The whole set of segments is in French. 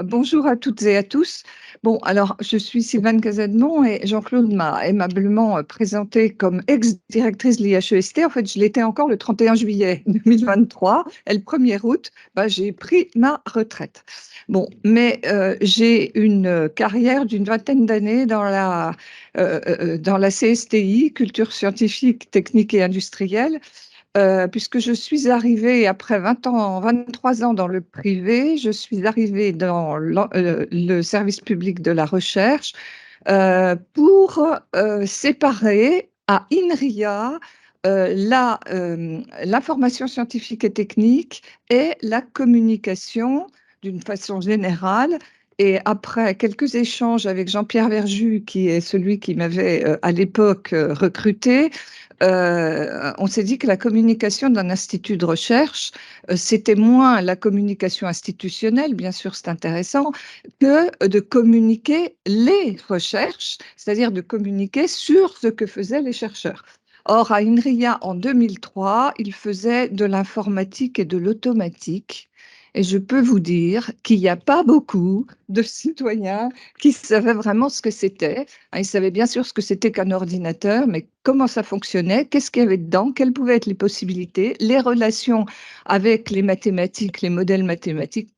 Bonjour à toutes et à tous. Bon, alors, je suis Sylvane Casademont et Jean-Claude m'a aimablement présentée comme ex-directrice de l'IHEST. En fait, je l'étais encore le 31 juillet 2023 et le 1er août, j'ai pris ma retraite. Bon, mais j'ai une carrière d'une vingtaine d'années dans la CSTI, culture scientifique, technique et industrielle. Puisque je suis arrivée après 20 ans, 23 ans dans le privé, je suis arrivée dans le service public de la recherche pour séparer à INRIA l'information scientifique et technique et la communication d'une façon générale. Et après quelques échanges avec Jean-Pierre Verjus, qui est celui qui m'avait à l'époque recruté, on s'est dit que la communication d'un institut de recherche, c'était moins la communication institutionnelle, bien sûr c'est intéressant, que de communiquer les recherches, c'est-à-dire de communiquer sur ce que faisaient les chercheurs. Or, à INRIA, en 2003, ils faisaient de l'informatique et de l'automatique. Et je peux vous dire qu'il n'y a pas beaucoup de citoyens qui savaient vraiment ce que c'était. Ils savaient bien sûr ce que c'était qu'un ordinateur, mais comment ça fonctionnait, qu'est-ce qu'il y avait dedans, quelles pouvaient être les possibilités, les relations avec les mathématiques, les modèles mathématiques.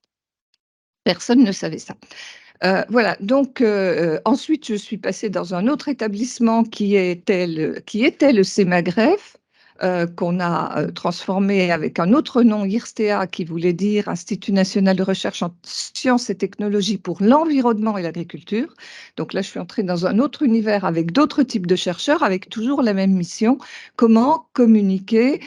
Personne ne savait ça. Voilà, donc ensuite, je suis passée dans un autre établissement qui était le CEMAGREF, qu'on a transformé avec un autre nom, IRSTEA, qui voulait dire Institut national de recherche en sciences et technologies pour l'environnement et l'agriculture. Donc là, je suis entrée dans un autre univers avec d'autres types de chercheurs, avec toujours la même mission, comment communiquer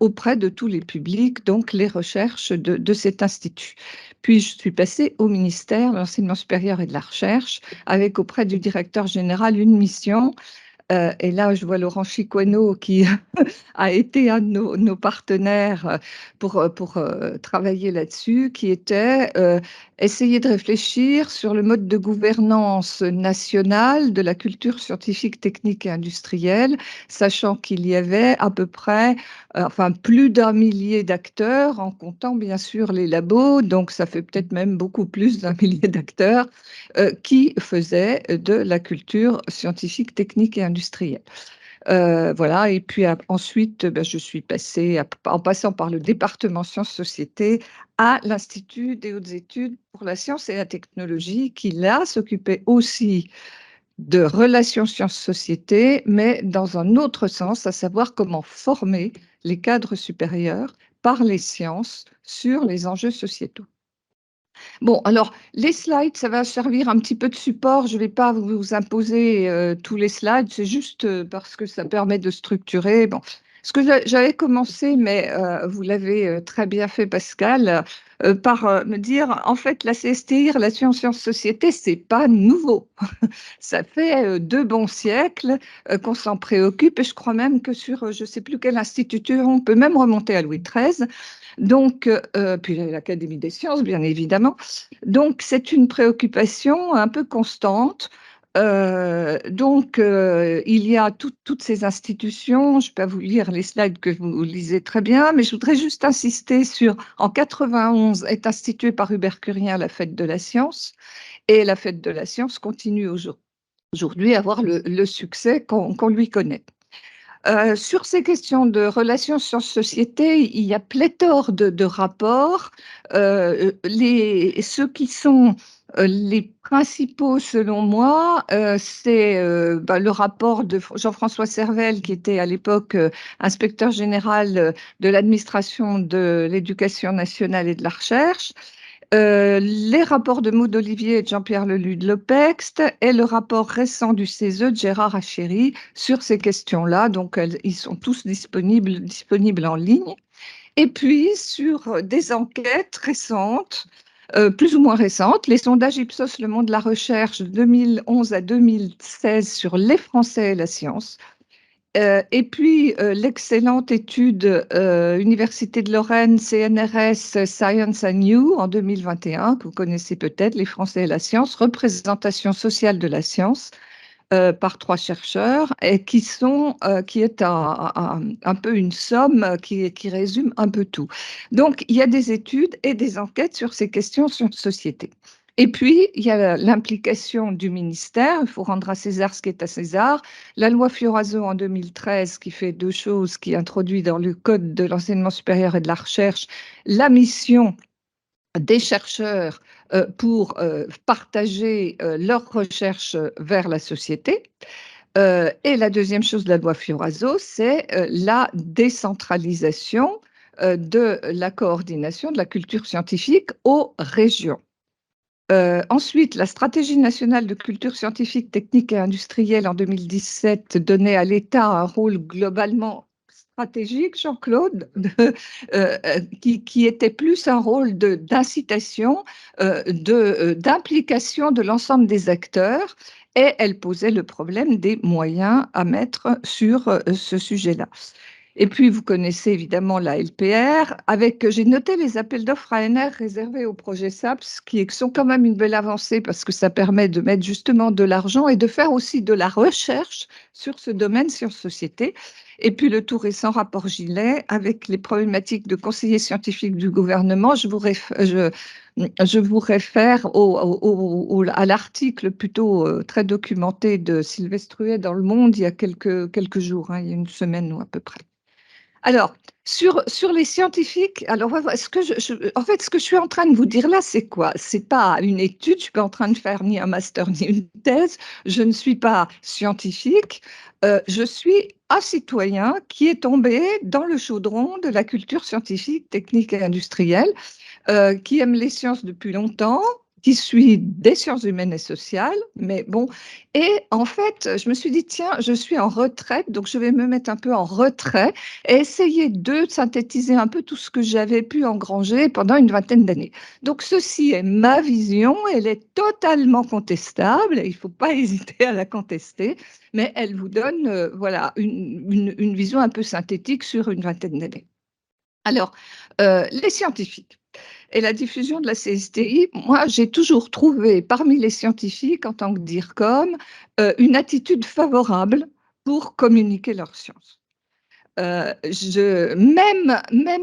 auprès de tous les publics, donc les recherches de cet institut. Puis, je suis passée au ministère de l'Enseignement supérieur et de la Recherche, avec auprès du directeur général une mission. Et là, je vois Laurent Chicoineau qui a été un de nos partenaires pour travailler là-dessus, qui était essayer de réfléchir sur le mode de gouvernance nationale de la culture scientifique, technique et industrielle, sachant qu'il y avait à peu près, enfin, plus d'un millier d'acteurs, en comptant bien sûr les labos, donc ça fait peut-être même beaucoup plus d'un millier d'acteurs qui faisaient de la culture scientifique, technique et industrielle. Voilà, et puis ensuite, je suis passée, en passant par le département sciences société, à l'Institut des hautes études pour la science et la technologie, qui là s'occupait aussi de relations sciences-société, mais dans un autre sens, à savoir comment former les cadres supérieurs par les sciences sur les enjeux sociétaux. Bon, alors, les slides, ça va servir un petit peu de support. Je ne vais pas vous imposer tous les slides, c'est juste parce que ça permet de structurer. Bon, ce que j'avais commencé, mais vous l'avez très bien fait, Pascal, par me dire, en fait, la CSTI, Relations Sciences-Société, c'est pas nouveau. Ça fait 2 bons siècles qu'on s'en préoccupe, et je crois même que sur, je ne sais plus quelle institution, on peut même remonter à Louis XIII. Donc, puis l'Académie des sciences, bien évidemment. Donc, c'est une préoccupation un peu constante. Donc, il y a toutes ces institutions. Je ne vais pas vous lire les slides que vous lisez très bien, mais je voudrais juste insister sur, en 91, est instituée par Hubert Curien la Fête de la Science, et la Fête de la Science continue aujourd'hui à avoir le succès qu'on lui connaît. Sur ces questions de relations sciences-société, il y a pléthore de rapports. Ceux qui sont les principaux, selon moi, c'est le rapport de Jean-François Servelle, qui était à l'époque inspecteur général de l'administration de l'éducation nationale et de la recherche, les rapports de Maud Olivier et de Jean-Pierre Lelus de l'Opexte, et le rapport récent du CESE de Gérard Hachéry sur ces questions-là. Donc, ils sont tous disponibles en ligne. Et puis, sur des enquêtes récentes, plus ou moins récentes, les sondages Ipsos Le Monde de la Recherche de 2011 à 2016 sur les Français et la science, et puis, l'excellente étude Université de Lorraine, CNRS, Science and You, en 2021, que vous connaissez peut-être, Les Français et la science, représentation sociale de la science, par 3 chercheurs, et qui est un peu une somme qui résume un peu tout. Donc, il y a des études et des enquêtes sur ces questions sur société. Et puis, il y a l'implication du ministère. Il faut rendre à César ce qui est à César. La loi Fioraso en 2013 qui fait deux choses, qui introduit dans le Code de l'enseignement supérieur et de la recherche la mission des chercheurs pour partager leurs recherches vers la société. Et la deuxième chose de la loi Fioraso, c'est la décentralisation de la coordination de la culture scientifique aux régions. Ensuite, la stratégie nationale de culture scientifique, technique et industrielle en 2017 donnait à l'État un rôle globalement stratégique, Jean-Claude, qui était plus un rôle d'incitation, d'implication de l'ensemble des acteurs, et elle posait le problème des moyens à mettre sur ce sujet-là. Et puis, vous connaissez évidemment la LPR. J'ai noté les appels d'offres ANR réservés au projet SAPS, qui sont quand même une belle avancée parce que ça permet de mettre justement de l'argent et de faire aussi de la recherche sur ce domaine, sur société. Et puis, le tout récent rapport Gillet avec les problématiques de conseillers scientifiques du gouvernement. Je vous réfère à l'article plutôt très documenté de Sylvestre Huet dans Le Monde il y a quelques jours, hein, il y a une semaine ou à peu près. Alors, sur les scientifiques, alors en fait, ce que je suis en train de vous dire là, c'est quoi? C'est pas une étude, je suis pas en train de faire ni un master ni une thèse, je ne suis pas scientifique, je suis un citoyen qui est tombé dans le chaudron de la culture scientifique, technique et industrielle, qui aime les sciences depuis longtemps, qui suit des sciences humaines et sociales, mais bon. Et en fait, je me suis dit, tiens, je suis en retraite, donc je vais me mettre un peu en retrait et essayer de synthétiser un peu tout ce que j'avais pu engranger pendant une vingtaine d'années. Donc, ceci est ma vision, elle est totalement contestable, il ne faut pas hésiter à la contester, mais elle vous donne voilà, une vision un peu synthétique sur une vingtaine d'années. Alors, les scientifiques et la diffusion de la CSTI, moi, j'ai toujours trouvé parmi les scientifiques, en tant que DIRCOM, une attitude favorable pour communiquer leurs sciences. Même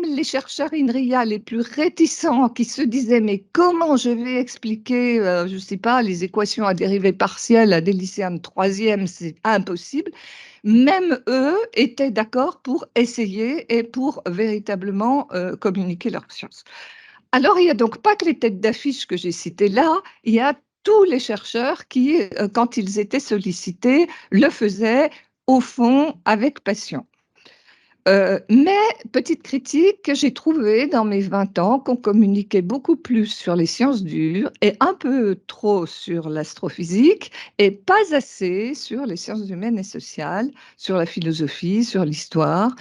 les chercheurs INRIA les plus réticents qui se disaient mais comment je vais expliquer, je ne sais pas, les équations à dérivée partielle à des lycéens de troisième, c'est impossible. Même eux étaient d'accord pour essayer et pour véritablement communiquer leurs sciences. Alors, il n'y a donc pas que les têtes d'affiche que j'ai citées là, il y a tous les chercheurs qui, quand ils étaient sollicités, le faisaient au fond avec passion. Mais petite critique que j'ai trouvée dans mes 20 ans, qu'on communiquait beaucoup plus sur les sciences dures et un peu trop sur l'astrophysique et pas assez sur les sciences humaines et sociales, sur la philosophie, sur l'histoire.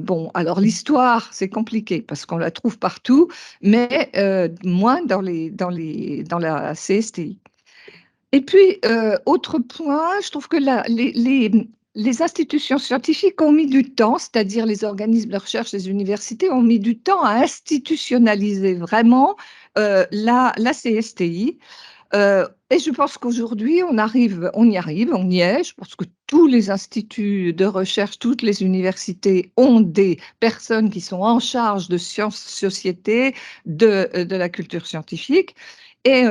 Bon, alors l'histoire, c'est compliqué parce qu'on la trouve partout, mais moins dans la CSTI. Et puis, autre point, je trouve que les institutions scientifiques ont mis du temps, c'est-à-dire les organismes de recherche, les universités ont mis du temps à institutionnaliser vraiment la CSTI. Et je pense qu'aujourd'hui, on y arrive, on y est. Je pense que tous les instituts de recherche, toutes les universités ont des personnes qui sont en charge de sciences société, de la culture scientifique. Et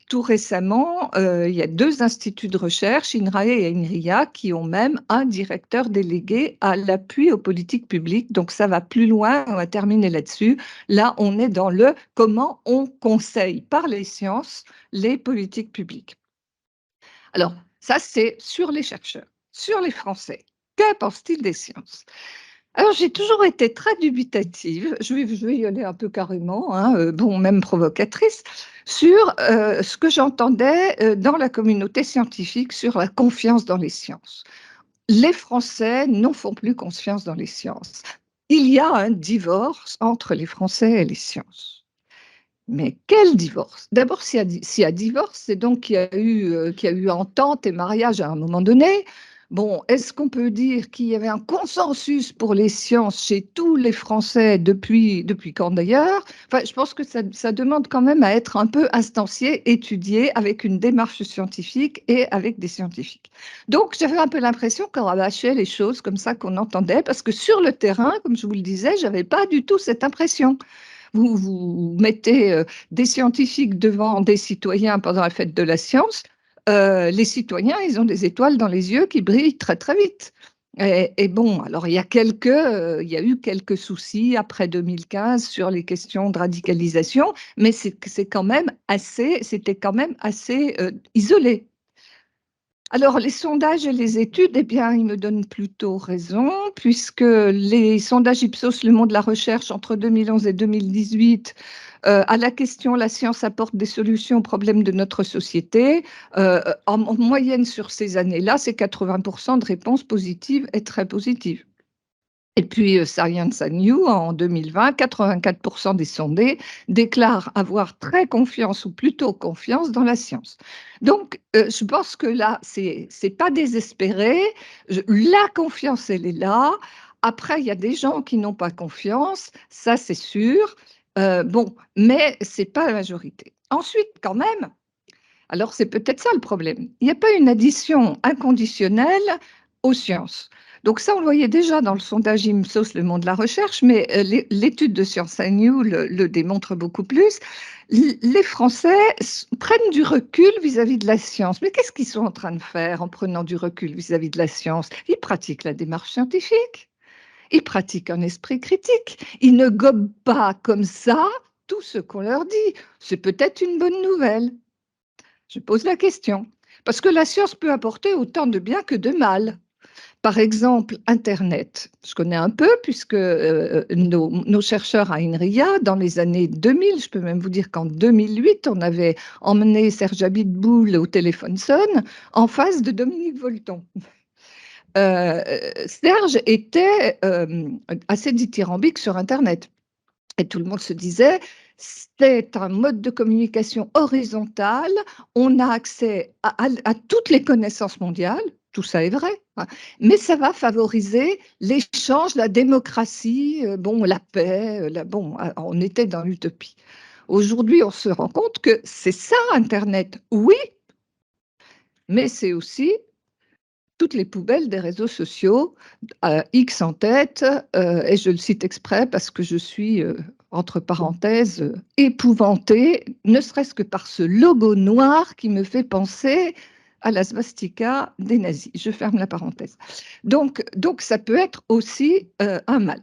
tout récemment, il y a deux instituts de recherche, INRAE et INRIA, qui ont même un directeur délégué à l'appui aux politiques publiques. Donc ça va plus loin, on va terminer là-dessus. Là, on est dans le comment on conseille par les sciences les politiques publiques. Alors, ça, c'est sur les chercheurs. Sur les Français, que pensent-ils des sciences? Alors, j'ai toujours été très dubitative, je vais y aller un peu carrément, hein, bon, même provocatrice, sur ce que j'entendais dans la communauté scientifique sur la confiance dans les sciences. Les Français n'en font plus confiance dans les sciences. Il y a un divorce entre les Français et les sciences. Mais quel divorce? D'abord, s'il y a divorce, c'est donc qu'il y a eu entente et mariage à un moment donné. Bon, est-ce qu'on peut dire qu'il y avait un consensus pour les sciences chez tous les Français depuis quand d'ailleurs? Enfin, je pense que ça demande quand même à être un peu instancié, étudié avec une démarche scientifique et avec des scientifiques. Donc, j'avais un peu l'impression qu'on rabâchait les choses comme ça qu'on entendait, parce que sur le terrain, comme je vous le disais, j'avais pas du tout cette impression. vous mettez des scientifiques devant des citoyens pendant la fête de la science, les citoyens, ils ont des étoiles dans les yeux qui brillent très très vite. Et bon, alors il y a eu quelques soucis après 2015 sur les questions de radicalisation, mais c'était quand même assez isolé. Alors, les sondages et les études, eh bien, ils me donnent plutôt raison, puisque les sondages Ipsos, Le Monde de la Recherche, entre 2011 et 2018, à la question «La science apporte des solutions aux problèmes de notre société», en moyenne sur ces années-là, c'est 80% de réponses positives et très positives. Et puis, Science and You, en 2020, 84% des sondés déclarent avoir très confiance ou plutôt confiance dans la science. Donc, je pense que là, c'est pas désespéré. La confiance, elle est là. Après, il y a des gens qui n'ont pas confiance, ça c'est sûr. Bon, mais c'est pas la majorité. Ensuite, quand même, alors c'est peut-être ça le problème. Il n'y a pas une addition inconditionnelle aux sciences. Donc ça, on le voyait déjà dans le sondage Ipsos, Le Monde de la Recherche, mais l'étude de Science and You le démontre beaucoup plus. Les Français prennent du recul vis-à-vis de la science. Mais qu'est-ce qu'ils sont en train de faire en prenant du recul vis-à-vis de la science? Ils pratiquent la démarche scientifique. Ils pratiquent un esprit critique. Ils ne gobent pas comme ça tout ce qu'on leur dit. C'est peut-être une bonne nouvelle. Je pose la question. Parce que la science peut apporter autant de bien que de mal. Par exemple, Internet. Je connais un peu puisque nos chercheurs à INRIA, dans les années 2000, je peux même vous dire qu'en 2008, on avait emmené Serge Abitboul au téléphone sonne en face de Dominique Volton. Serge était assez dithyrambique sur Internet. Et tout le monde se disait, c'est un mode de communication horizontal, on a accès à toutes les connaissances mondiales, tout ça est vrai, hein, mais ça va favoriser l'échange, la démocratie, bon, la paix, bon, on était dans l'utopie. Aujourd'hui, on se rend compte que c'est ça, Internet, oui, mais c'est aussi toutes les poubelles des réseaux sociaux, X en tête, et je le cite exprès parce que je suis, entre parenthèses, épouvantée, ne serait-ce que par ce logo noir qui me fait penser à la svastika des nazis. Je ferme la parenthèse. Donc ça peut être aussi un mal.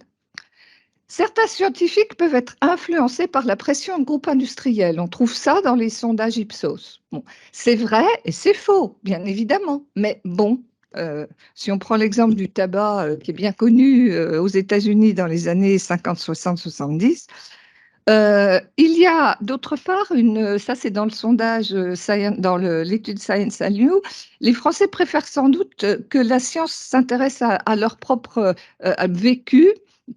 Certains scientifiques peuvent être influencés par la pression de groupes industriels. On trouve ça dans les sondages Ipsos. Bon, c'est vrai et c'est faux, bien évidemment. Mais bon, si on prend l'exemple du tabac qui est bien connu aux États-Unis dans les années 50, 60, 70, il y a d'autre part ça c'est dans le sondage, dans l'étude Science and You, les Français préfèrent sans doute que la science s'intéresse à leur propre vécu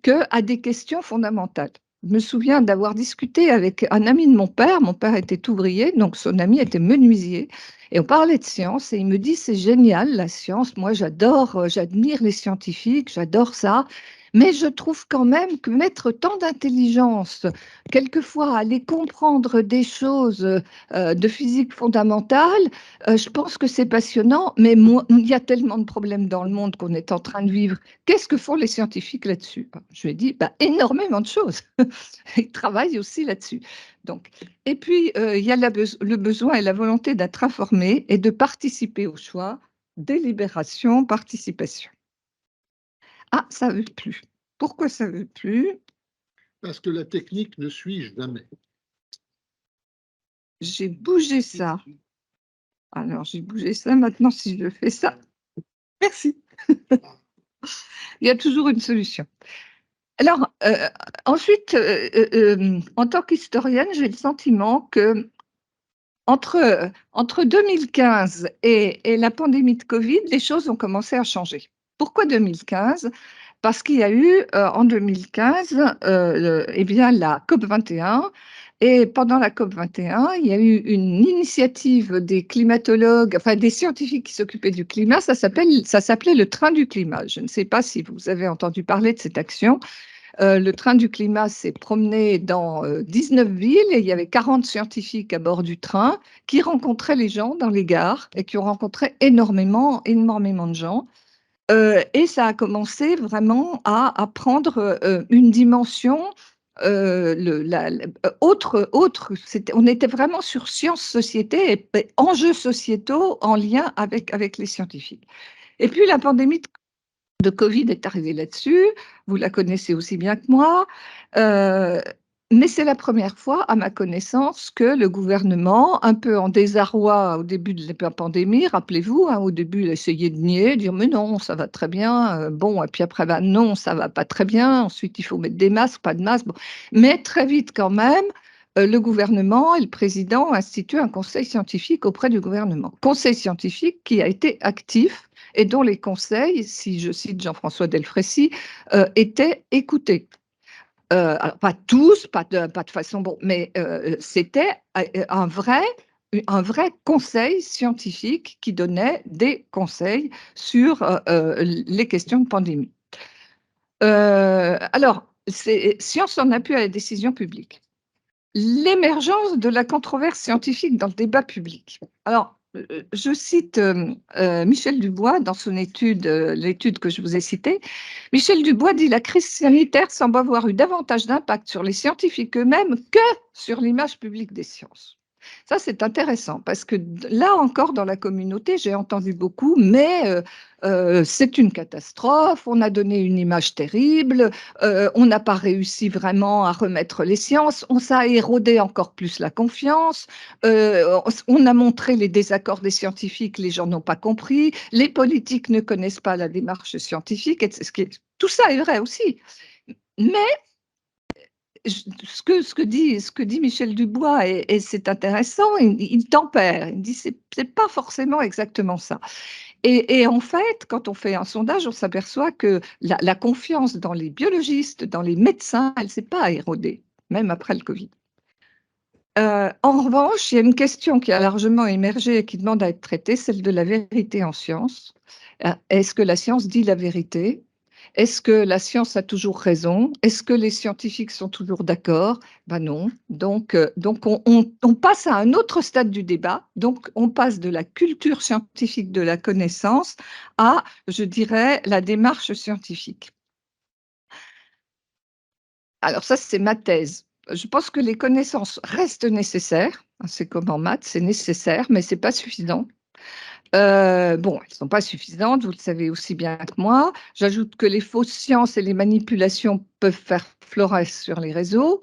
qu'à des questions fondamentales. Je me souviens d'avoir discuté avec un ami de mon père était ouvrier, donc son ami était menuisier, et on parlait de science, et il me dit, c'est génial la science, moi j'adore, j'admire les scientifiques, j'adore ça, mais je trouve quand même que mettre tant d'intelligence, quelquefois aller comprendre des choses de physique fondamentale, je pense que c'est passionnant, mais il y a tellement de problèmes dans le monde qu'on est en train de vivre. Qu'est-ce que font les scientifiques là-dessus? Je lui ai dit, bah, énormément de choses. Ils travaillent aussi là-dessus. Donc, et puis, il y a le besoin et la volonté d'être informé et de participer au choix, délibération, participation. Ah, ça ne veut plus. Pourquoi ça ne veut plus? Parce que la technique ne suit jamais. J'ai bougé ça. Alors, j'ai bougé ça. Maintenant, si je fais ça, merci. Il y a toujours une solution. Alors, ensuite, en tant qu'historienne, j'ai le sentiment que entre 2015 et la pandémie de Covid, les choses ont commencé à changer. Pourquoi 2015? Parce qu'il y a eu en 2015 eh bien, la COP 21. Et pendant la COP 21, il y a eu une initiative des climatologues, enfin des scientifiques qui s'occupaient du climat, ça s'appelait le train du climat. Je ne sais pas si vous avez entendu parler de cette action. Le train du climat s'est promené dans 19 villes et il y avait 40 scientifiques à bord du train qui rencontraient les gens dans les gares et qui ont rencontré énormément, énormément de gens. Et ça a commencé vraiment à prendre une dimension on était vraiment sur sciences-société et enjeux sociétaux en lien avec les scientifiques. Et puis la pandémie de Covid est arrivée là-dessus, vous la connaissez aussi bien que moi, mais c'est la première fois, à ma connaissance, que le gouvernement, un peu en désarroi au début de la pandémie, rappelez-vous, hein, au début, il a essayé de nier, dire mais non, ça va très bien, bon, et puis après, bah, non, ça va pas très bien, ensuite il faut mettre des masques, pas de masques, bon. Mais très vite quand même, le gouvernement et le président ont institué un conseil scientifique auprès du gouvernement. Conseil scientifique qui a été actif et dont les conseils, si je cite Jean-François Delfrécy, étaient écoutés. Alors pas tous, pas de façon bon, mais c'était un vrai conseil scientifique qui donnait des conseils sur les questions de pandémie. Alors, science en appui à la décision publique. L'émergence de la controverse scientifique dans le débat public. Alors, je cite Michel Dubois dans son étude, l'étude que je vous ai citée. Michel Dubois dit: la crise sanitaire semble avoir eu davantage d'impact sur les scientifiques eux-mêmes que sur l'image publique des sciences. Ça, c'est intéressant parce que là encore, dans la communauté, j'ai entendu beaucoup, mais c'est une catastrophe, on a donné une image terrible, on n'a pas réussi vraiment à remettre les sciences, on s'est érodé encore plus la confiance, on a montré les désaccords des scientifiques, les gens n'ont pas compris, les politiques ne connaissent pas la démarche scientifique, tout ça est vrai aussi. Mais ce que dit Michel Dubois, et c'est intéressant, il tempère, il dit c'est pas forcément exactement ça. Et en fait, quand on fait un sondage, on s'aperçoit que la confiance dans les biologistes, dans les médecins, elle ne s'est pas érodée, même après le Covid. En revanche, il y a une question qui a largement émergé et qui demande à être traitée, celle de la vérité en science. Est-ce que la science dit la vérité? Est-ce que la science a toujours raison? Est-ce que les scientifiques sont toujours d'accord? Ben non. Donc on passe à un autre stade du débat. Donc, on passe de la culture scientifique de la connaissance à, je dirais, la démarche scientifique. Alors ça, c'est ma thèse. Je pense que les connaissances restent nécessaires. C'est comme en maths, c'est nécessaire, mais ce n'est pas suffisant. Bon, elles ne sont pas suffisantes, vous le savez aussi bien que moi. J'ajoute que les fausses sciences et les manipulations peuvent faire florès sur les réseaux.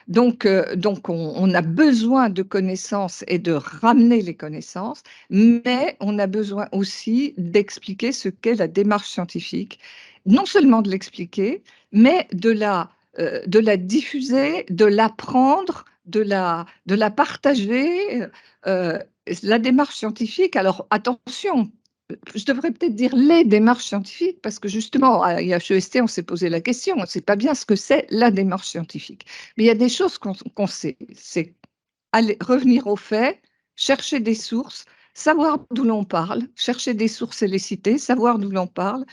Donc on a besoin de connaissances et de ramener les connaissances, mais on a besoin aussi d'expliquer ce qu'est la démarche scientifique. Non seulement de l'expliquer, mais de la diffuser, de l'apprendre, de la partager. Euh, la démarche scientifique, alors attention, je devrais peut-être dire les démarches scientifiques, parce que justement, à IHEST, on s'est posé la question, on ne sait pas bien ce que c'est la démarche scientifique. Mais il y a des choses qu'on sait, c'est revenir aux faits, chercher des sources, savoir d'où l'on parle, chercher des sources et les citer, savoir d'où l'on parle,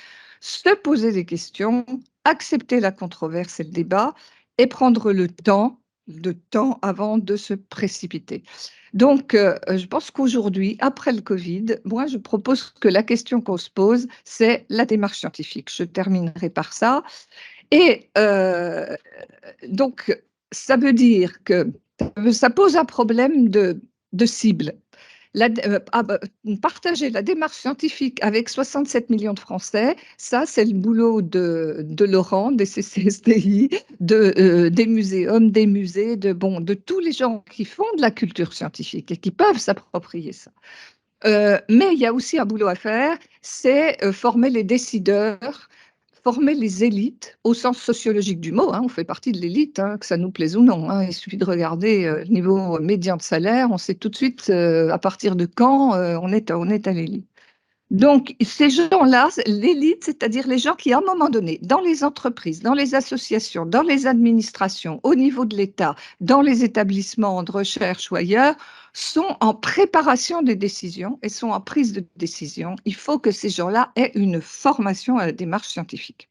se poser des questions, accepter la controverse et le débat, et prendre le temps avant de se précipiter. Donc, je pense qu'aujourd'hui, après le Covid, moi, je propose que la question qu'on se pose, c'est la démarche scientifique. Je terminerai par ça. Et donc, ça veut dire que ça pose un problème de cible. Partager la démarche scientifique avec 67 millions de Français, ça, c'est le boulot de Laurent, des CCSTI, des muséums, des musées, de tous les gens qui font de la culture scientifique et qui peuvent s'approprier ça. Mais il y a aussi un boulot à faire, c'est former les décideurs, former les élites au sens sociologique du mot. Hein, on fait partie de l'élite, hein, que ça nous plaise ou non. Hein, il suffit de regarder le niveau médian de salaire, on sait tout de suite à partir de quand on est à l'élite. Donc, ces gens-là, l'élite, c'est-à-dire les gens qui, à un moment donné, dans les entreprises, dans les associations, dans les administrations, au niveau de l'État, dans les établissements de recherche ou ailleurs, sont en préparation des décisions et sont en prise de décision. Il faut que ces gens-là aient une formation à la démarche scientifique.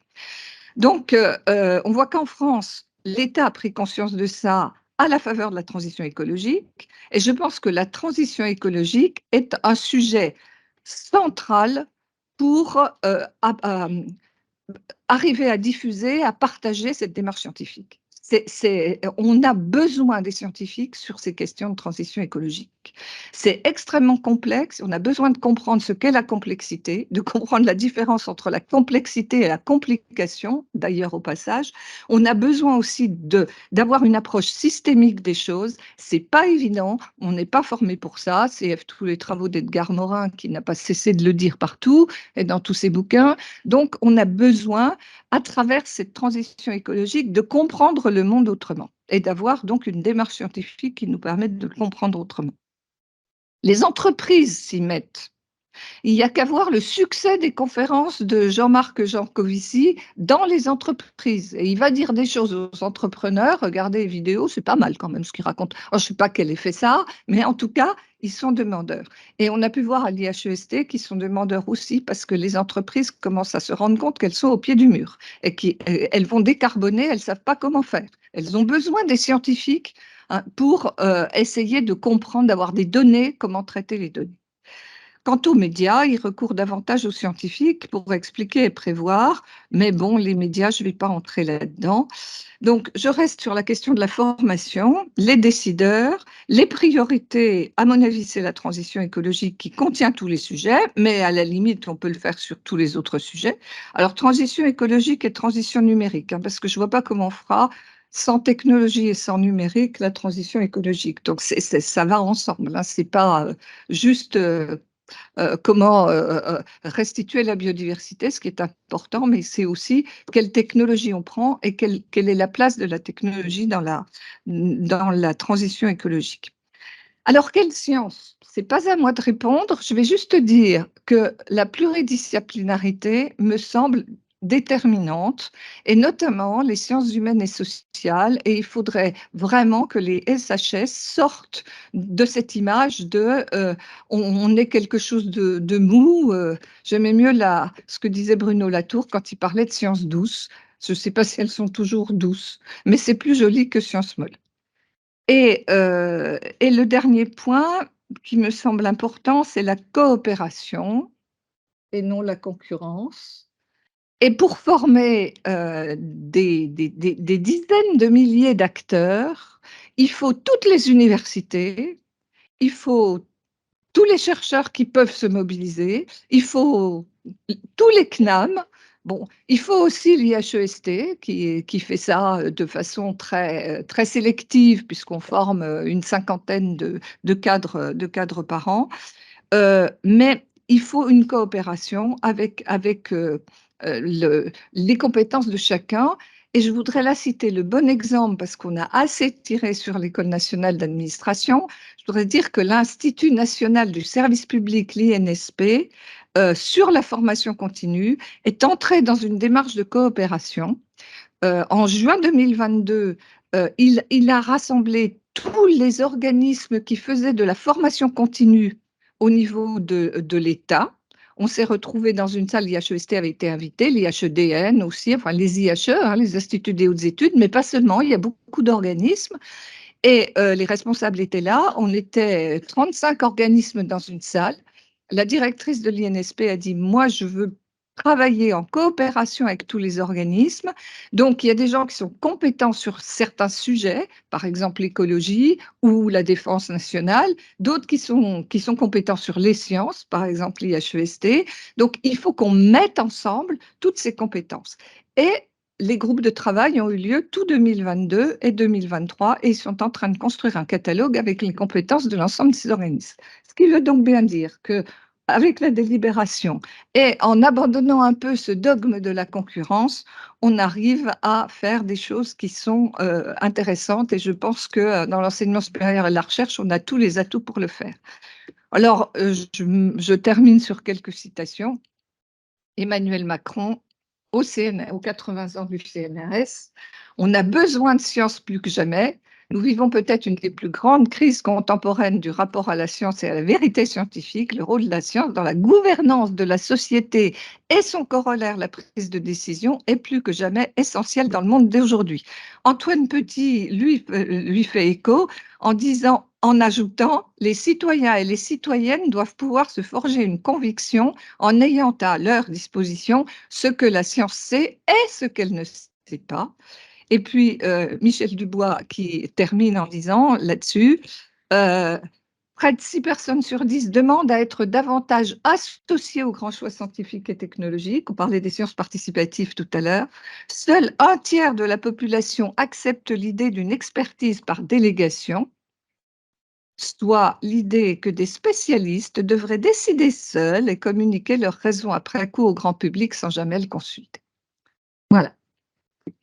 Donc, on voit qu'en France, l'État a pris conscience de ça à la faveur de la transition écologique. Et je pense que la transition écologique est un sujet central pour arriver à diffuser, à partager cette démarche scientifique. On a besoin des scientifiques sur ces questions de transition écologique. C'est extrêmement complexe. On a besoin de comprendre ce qu'est la complexité, de comprendre la différence entre la complexité et la complication, d'ailleurs au passage. On a besoin aussi d'avoir une approche systémique des choses. C'est pas évident. On n'est pas formé pour ça. C'est tous les travaux d'Edgar Morin qui n'a pas cessé de le dire partout et dans tous ses bouquins. Donc, on a besoin, à travers cette transition écologique, de comprendre le monde autrement et d'avoir donc une démarche scientifique qui nous permette de le comprendre autrement. Les entreprises s'y mettent. Il n'y a qu'à voir le succès des conférences de Jean-Marc Jancovici dans les entreprises. Et il va dire des choses aux entrepreneurs. Regardez les vidéos, c'est pas mal quand même ce qu'il raconte. Alors, je ne sais pas quel effet ça a, mais en tout cas, ils sont demandeurs. Et on a pu voir à l'IHEST qu'ils sont demandeurs aussi parce que les entreprises commencent à se rendre compte qu'elles sont au pied du mur et qu'elles vont décarboner, elles ne savent pas comment faire. Elles ont besoin des scientifiques pour essayer de comprendre, d'avoir des données, comment traiter les données. Quant aux médias, ils recourent davantage aux scientifiques pour expliquer et prévoir, mais bon, les médias, je ne vais pas entrer là-dedans. Donc, je reste sur la question de la formation, les décideurs, les priorités. À mon avis, c'est la transition écologique qui contient tous les sujets, mais à la limite, on peut le faire sur tous les autres sujets. Alors, transition écologique et transition numérique, parce que je ne vois pas comment on fera sans technologie et sans numérique la transition écologique. Donc, ça va ensemble. Ce n'est pas juste comment restituer la biodiversité, ce qui est important, mais c'est aussi quelle technologie on prend et quelle est la place de la technologie dans la transition écologique. Alors, quelle science? Ce n'est pas à moi de répondre, je vais juste dire que la pluridisciplinarité me semble déterminante, et notamment les sciences humaines et sociales, et il faudrait vraiment que les SHS sortent de cette image de on est quelque chose de mou. J'aimais mieux ce que disait Bruno Latour quand il parlait de sciences douces. Je ne sais pas si elles sont toujours douces, mais c'est plus joli que sciences molles. Et le dernier point qui me semble important, c'est la coopération et non la concurrence. Et pour former des dizaines de milliers d'acteurs, il faut toutes les universités, il faut tous les chercheurs qui peuvent se mobiliser, il faut tous les CNAM. Bon, il faut aussi l'IHEST qui fait ça de façon très sélective puisqu'on forme une cinquantaine de cadres par an. Mais il faut une coopération avec les compétences de chacun. Et je voudrais là citer le bon exemple parce qu'on a assez tiré sur l'École nationale d'administration. Je voudrais dire que l'Institut national du service public, l'INSP, sur la formation continue, est entré dans une démarche de coopération. En juin 2022, il a rassemblé tous les organismes qui faisaient de la formation continue au niveau de l'État. On s'est retrouvés dans une salle, l'IHEST avait été invité, l'IHEDN aussi, enfin les IHE, les Instituts des hautes études, mais pas seulement, il y a beaucoup d'organismes. Et les responsables étaient là, on était 35 organismes dans une salle. La directrice de l'INSP a dit, moi, je veux travailler en coopération avec tous les organismes. Donc, il y a des gens qui sont compétents sur certains sujets, par exemple l'écologie ou la défense nationale, d'autres qui sont compétents sur les sciences, par exemple l'IHEST. Donc, il faut qu'on mette ensemble toutes ces compétences. Et les groupes de travail ont eu lieu tout 2022 et 2023 et ils sont en train de construire un catalogue avec les compétences de l'ensemble de ces organismes. Ce qui veut donc bien dire que avec la délibération et en abandonnant un peu ce dogme de la concurrence, on arrive à faire des choses qui sont intéressantes et je pense que dans l'enseignement supérieur et la recherche, on a tous les atouts pour le faire. Alors, je termine sur quelques citations. Emmanuel Macron, aux 80 ans du CNRS, on a besoin de science plus que jamais. Nous vivons peut-être une des plus grandes crises contemporaines du rapport à la science et à la vérité scientifique. Le rôle de la science dans la gouvernance de la société et son corollaire, la prise de décision, est plus que jamais essentiel dans le monde d'aujourd'hui. Antoine Petit lui fait écho en disant, en ajoutant, les citoyens et les citoyennes doivent pouvoir se forger une conviction en ayant à leur disposition ce que la science sait et ce qu'elle ne sait pas. Et puis, Michel Dubois qui termine en disant là-dessus, près de 6 personnes sur 10 demandent à être davantage associées aux grands choix scientifiques et technologiques. On parlait des sciences participatives tout à l'heure. Seul un tiers de la population accepte l'idée d'une expertise par délégation, soit l'idée que des spécialistes devraient décider seuls et communiquer leurs raisons après coup au grand public sans jamais le consulter. Voilà.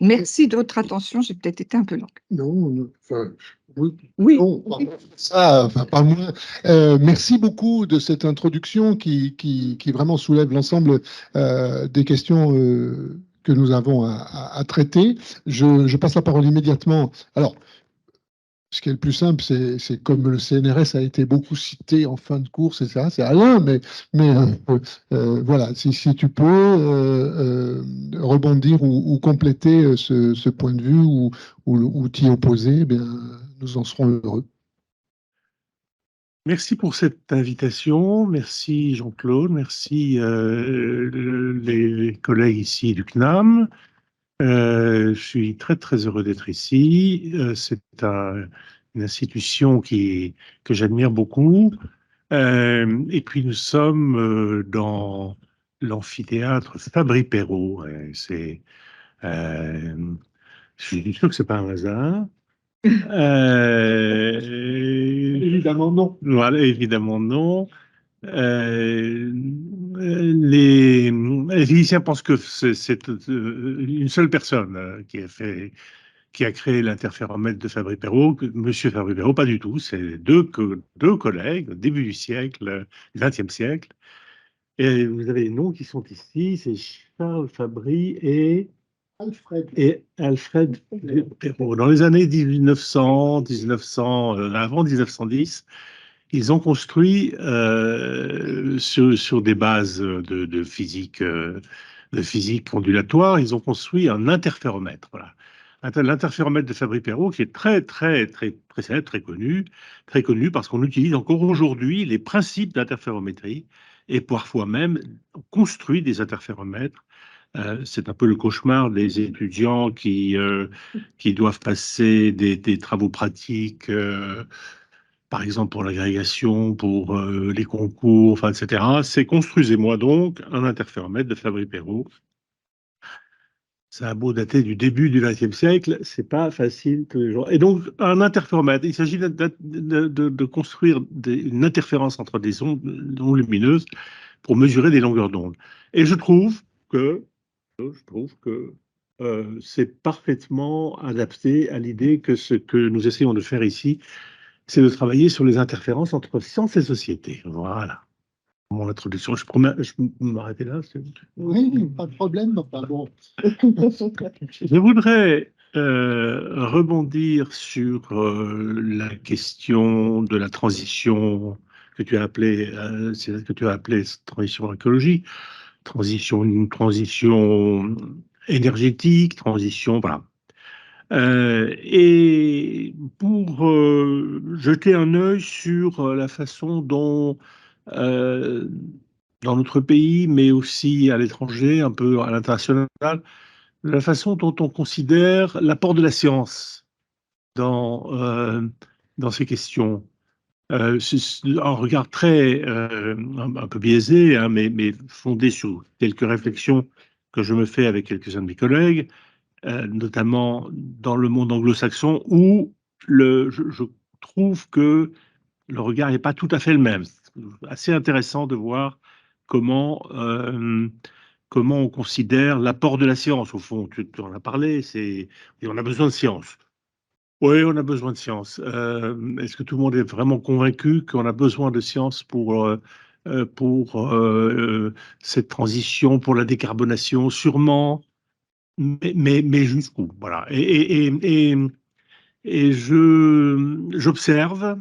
Merci de votre attention, j'ai peut-être été un peu longue. Non, enfin, oui, Oui. non, ça, enfin, pas moins. Merci beaucoup de cette introduction qui vraiment soulève l'ensemble des questions que nous avons à traiter. Je passe la parole immédiatement. Alors, ce qui est le plus simple, c'est comme le CNRS a été beaucoup cité en fin de course, etc. C'est Alain, mais voilà, si tu peux rebondir ou compléter ce point de vue ou t'y opposer, eh bien, nous en serons heureux. Merci pour cette invitation. Merci Jean-Claude. Merci les collègues ici du CNAM. Je suis très très heureux d'être ici. C'est une institution que j'admire beaucoup. Et puis nous sommes dans l'amphithéâtre Fabry-Perot. Je suis sûr que c'est pas un hasard. Évidemment, non. Voilà, évidemment non. Les physiciens pensent que c'est une seule personne qui a créé l'interféromètre de Fabry-Perot. Monsieur Fabry-Perot, pas du tout. C'est deux collègues au début du siècle, du XXe siècle. Et vous avez les noms qui sont ici. C'est Charles Fabry et Alfred Perot. Dans les années 1900, avant 1910, ils ont construit sur des bases de physique ondulatoire, ils ont construit un interféromètre. Voilà. L'interféromètre de Fabry-Perot, qui est très, très, très, très célèbre, très connu parce qu'on utilise encore aujourd'hui les principes d'interférométrie et parfois même on construit des interféromètres. C'est un peu le cauchemar des étudiants qui doivent passer des travaux pratiques, par exemple pour l'agrégation, pour les concours, enfin, etc. C'est construisez-moi donc un interféromètre de Fabry-Perot. Ça a beau dater du début du XXe siècle, c'est pas facile tous les jours. Et donc, un interféromètre, il s'agit de construire une interférence entre des ondes lumineuses pour mesurer des longueurs d'onde. Et je trouve que c'est parfaitement adapté à l'idée que ce que nous essayons de faire ici, c'est de travailler sur les interférences entre sciences et société. Voilà mon introduction. Je promets, je peux m'arrêter là. Oui, pas de problème. Enfin, bon. Je voudrais rebondir sur la question de la transition que tu as appelée, transition écologique, une transition énergétique, transition, voilà. Et pour jeter un œil sur la façon dont, dans notre pays, mais aussi à l'étranger, un peu à l'international, la façon dont on considère l'apport de la science dans ces questions. C'est un regard très, un peu biaisé, hein, mais fondé sur quelques réflexions que je me fais avec quelques-uns de mes collègues, notamment dans le monde anglo-saxon, où je trouve que le regard n'est pas tout à fait le même. C'est assez intéressant de voir comment, comment on considère l'apport de la science. Au fond, tu en as parlé, on a besoin de science. Oui, on a besoin de science. Est-ce que tout le monde est vraiment convaincu qu'on a besoin de science pour cette transition, pour la décarbonation? Sûrement, mais jusqu'où? Voilà. Et j'observe,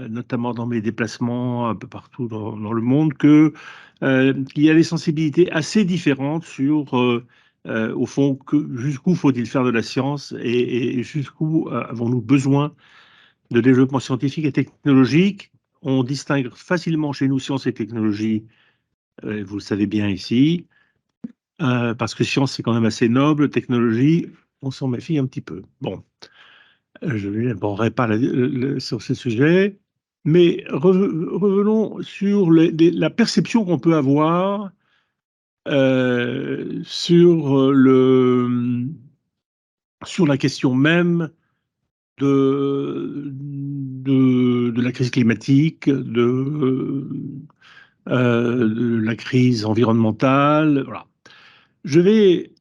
notamment dans mes déplacements un peu partout dans le monde, qu'il y a des sensibilités assez différentes sur, au fond, jusqu'où faut-il faire de la science et jusqu'où avons-nous besoin de développement scientifique et technologique. On distingue facilement chez nous sciences et technologies, vous le savez bien ici, parce que science, c'est quand même assez noble, technologie, on s'en méfie un petit peu. Bon, je n'aborderai pas sur ce sujet, mais revenons sur la perception qu'on peut avoir sur la question même de la crise climatique, de la crise environnementale. Voilà. Je vais,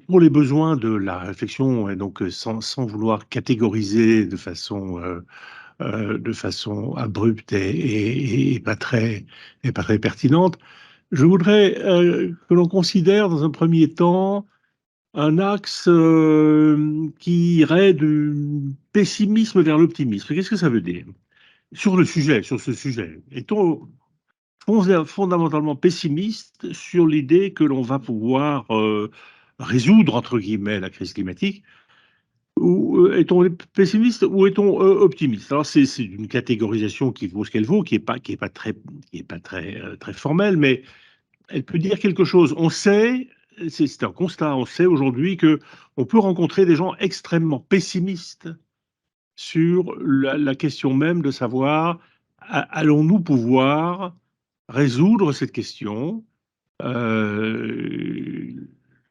pour les besoins de la réflexion, et donc sans vouloir catégoriser de façon abrupte et pas très pertinente, je voudrais que l'on considère dans un premier temps un axe qui irait du pessimisme vers l'optimisme. Qu'est-ce que ça veut dire? Sur ce sujet, est-on fondamentalement pessimiste sur l'idée que l'on va pouvoir résoudre, entre guillemets, la crise climatique, ou est-on pessimiste ou est-on optimiste? Alors c'est une catégorisation qui vaut ce qu'elle vaut, qui est pas très formelle, mais elle peut dire quelque chose. On sait, c'est un constat, on sait aujourd'hui que on peut rencontrer des gens extrêmement pessimistes sur la question même de savoir allons-nous pouvoir résoudre cette question, euh,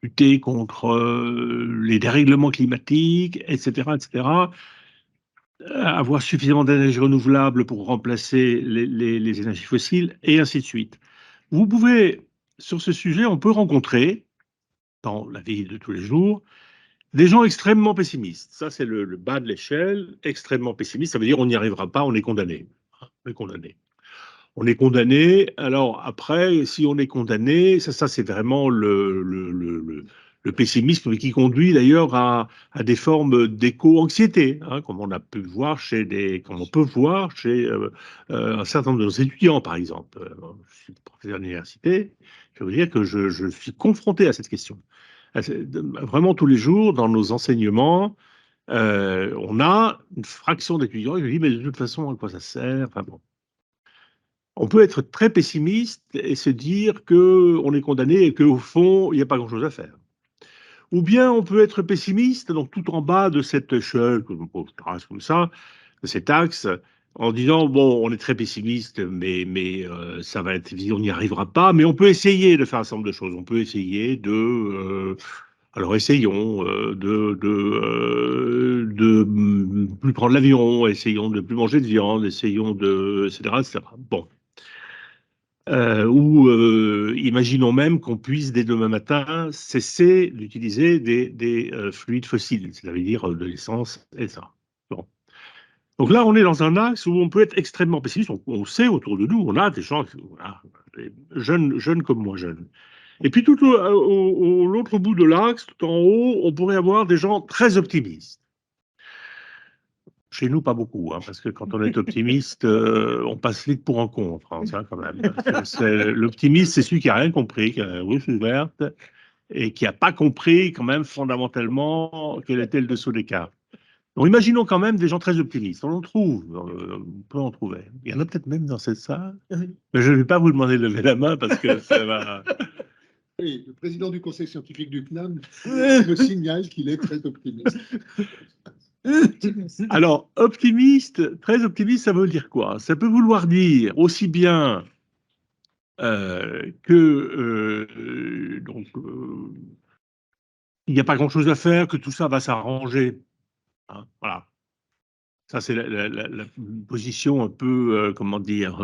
lutter contre les dérèglements climatiques, etc., etc., avoir suffisamment d'énergie renouvelable pour remplacer les énergies fossiles, et ainsi de suite. Vous pouvez, sur ce sujet, on peut rencontrer, dans la vie de tous les jours, des gens extrêmement pessimistes. Ça, c'est le bas de l'échelle. Extrêmement pessimiste, ça veut dire on n'y arrivera pas, on est condamné. On est condamné. On est condamné. Alors après, si on est condamné, ça c'est vraiment le pessimisme qui conduit d'ailleurs à des formes d'éco-anxiété, hein, comme on a pu voir comme on peut voir chez un certain nombre de nos étudiants, par exemple. Je suis professeur d'université, je veux dire que je suis confronté à cette question. Vraiment tous les jours, dans nos enseignements, on a une fraction d'étudiants qui me disent, mais de toute façon, à quoi ça sert? Enfin bon. On peut être très pessimiste et se dire qu'on est condamné et qu'au fond, il n'y a pas grand-chose à faire. Ou bien on peut être pessimiste, donc tout en bas de cette échelle, comme ça, de cet axe, en disant, bon, on est très pessimiste, mais ça va être on n'y arrivera pas, mais on peut essayer de faire un certain nombre de choses. On peut essayer alors essayons de plus prendre l'avion, essayons de plus manger de viande, essayons etc., etc. Bon. Ou imaginons même qu'on puisse dès demain matin cesser d'utiliser des fluides fossiles, c'est-à-dire de l'essence et ça. Bon. Donc là, on est dans un axe où on peut être extrêmement pessimiste. On sait autour de nous, on a des gens, voilà, jeunes comme moins jeunes. Et puis tout l'autre bout de l'axe, tout en haut, on pourrait avoir des gens très optimistes. Chez nous, pas beaucoup, hein, parce que quand on est optimiste, on passe vite pour un con en France, hein, quand même. L'optimiste, c'est celui qui n'a rien compris, qui a la bouche ouverte, et qui n'a pas compris quand même fondamentalement quel était le dessous des cartes. Donc imaginons quand même des gens très optimistes. On en trouve, on peut en trouver. Il y en a peut-être même dans cette salle, mais je ne vais pas vous demander de lever la main parce que ça va... Oui, le président du conseil scientifique du CNAM me signale qu'il est très optimiste. Alors, très optimiste, ça veut dire quoi? Ça peut vouloir dire aussi bien il n'y a pas grand-chose à faire, que tout ça va s'arranger. Hein, voilà. Ça, c'est la position un peu, comment dire,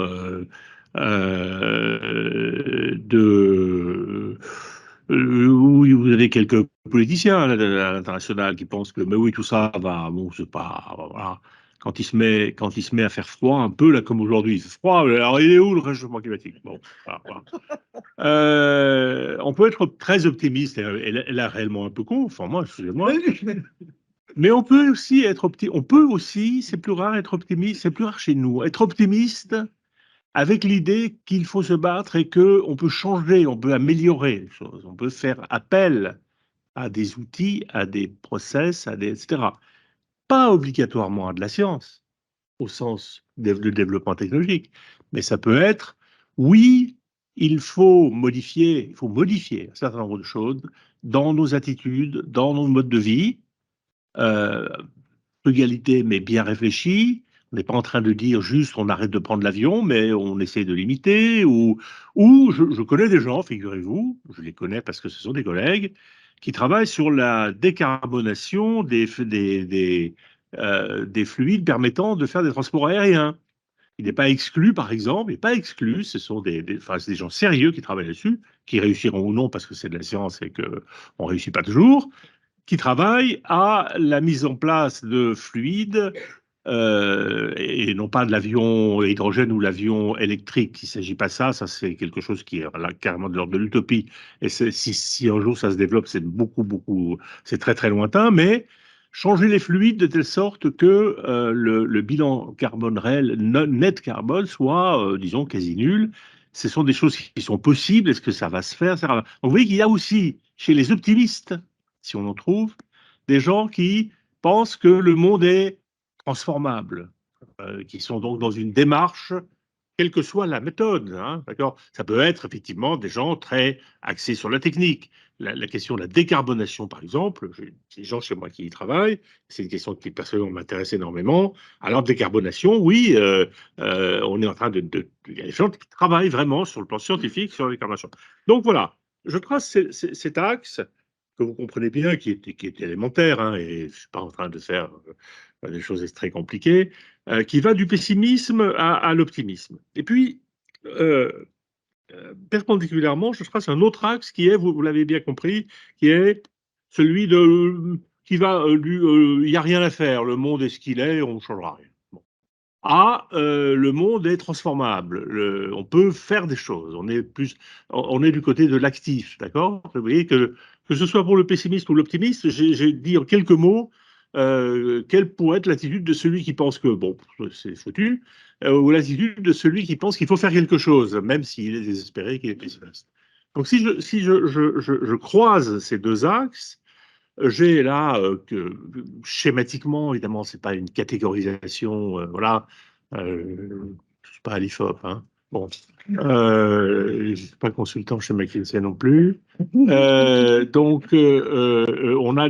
oui, vous avez quelques politiciens à l'international qui pensent que, mais oui, tout ça va, bon, c'est pas, voilà. Quand il se met à faire froid, un peu là comme aujourd'hui, il fait froid. Alors il est où le réchauffement climatique? Bon, voilà, voilà. On peut être très optimiste, et là réellement un peu con, enfin moi, excusez-moi. Mais on peut aussi être optimiste. On peut aussi, c'est plus rare être optimiste, c'est plus rare chez nous, être optimiste avec l'idée qu'il faut se battre et que on peut changer, on peut améliorer les choses, on peut faire appel à des outils, à des process, etc. Pas obligatoirement à de la science, au sens de développement technologique, mais ça peut être, oui, il faut modifier un certain nombre de choses dans nos attitudes, dans nos modes de vie, euh, frugalité, mais bien réfléchie. On n'est pas en train de dire juste on arrête de prendre l'avion, mais on essaie de limiter. Ou je connais des gens, figurez-vous, je les connais parce que ce sont des collègues, qui travaillent sur la décarbonation des fluides permettant de faire des transports aériens. Il n'est pas exclu, par exemple, il n'est pas exclu, ce sont enfin, c'est des gens sérieux qui travaillent là-dessus, qui réussiront ou non parce que c'est de la science et qu'on ne réussit pas toujours, qui travaillent à la mise en place de fluides et non pas de l'avion hydrogène ou l'avion électrique. Il ne s'agit pas de ça, ça c'est quelque chose qui est là, carrément de l'ordre de l'utopie. Et si un jour ça se développe, c'est beaucoup, c'est très très lointain, mais changer les fluides de telle sorte que le bilan carbone réel, net carbone, soit, disons, quasi nul. Ce sont des choses qui sont possibles. Est-ce que ça va se faire? Donc, vous voyez qu'il y a aussi, chez les optimistes, si on en trouve, des gens qui pensent que le monde est transformables, qui sont donc dans une démarche, quelle que soit la méthode. Hein, d'accord. Ça peut être effectivement des gens très axés sur la technique. La question de la décarbonation, par exemple, j'ai des gens chez moi qui y travaillent, c'est une question qui personnellement m'intéresse énormément. Alors, décarbonation, oui, on est en train il y a des gens qui travaillent vraiment sur le plan scientifique sur la décarbonation. Donc voilà, je trace cet axe que vous comprenez bien, qui est élémentaire, hein, et je ne suis pas en train de faire des choses très compliquées, qui va du pessimisme à l'optimisme. Et puis, perpendiculairement, je trace un autre axe qui est, vous l'avez bien compris, qui est celui qui va, il n'y a rien à faire, le monde est ce qu'il est, on ne changera rien. Bon. Le monde est transformable, on peut faire des choses, on est du côté de l'actif, d'accord? Vous voyez que ce soit pour le pessimiste ou l'optimiste, j'ai dit en quelques mots quelle pourrait être l'attitude de celui qui pense que, bon, c'est foutu, ou l'attitude de celui qui pense qu'il faut faire quelque chose, même s'il est désespéré, qu'il est pessimiste. Donc si je croise ces deux axes, j'ai là, schématiquement, évidemment, c'est pas une catégorisation, voilà, je suis pas à l'IFOP, hein. Bon, je suis pas consultant chez McKinsey non plus. Donc, on a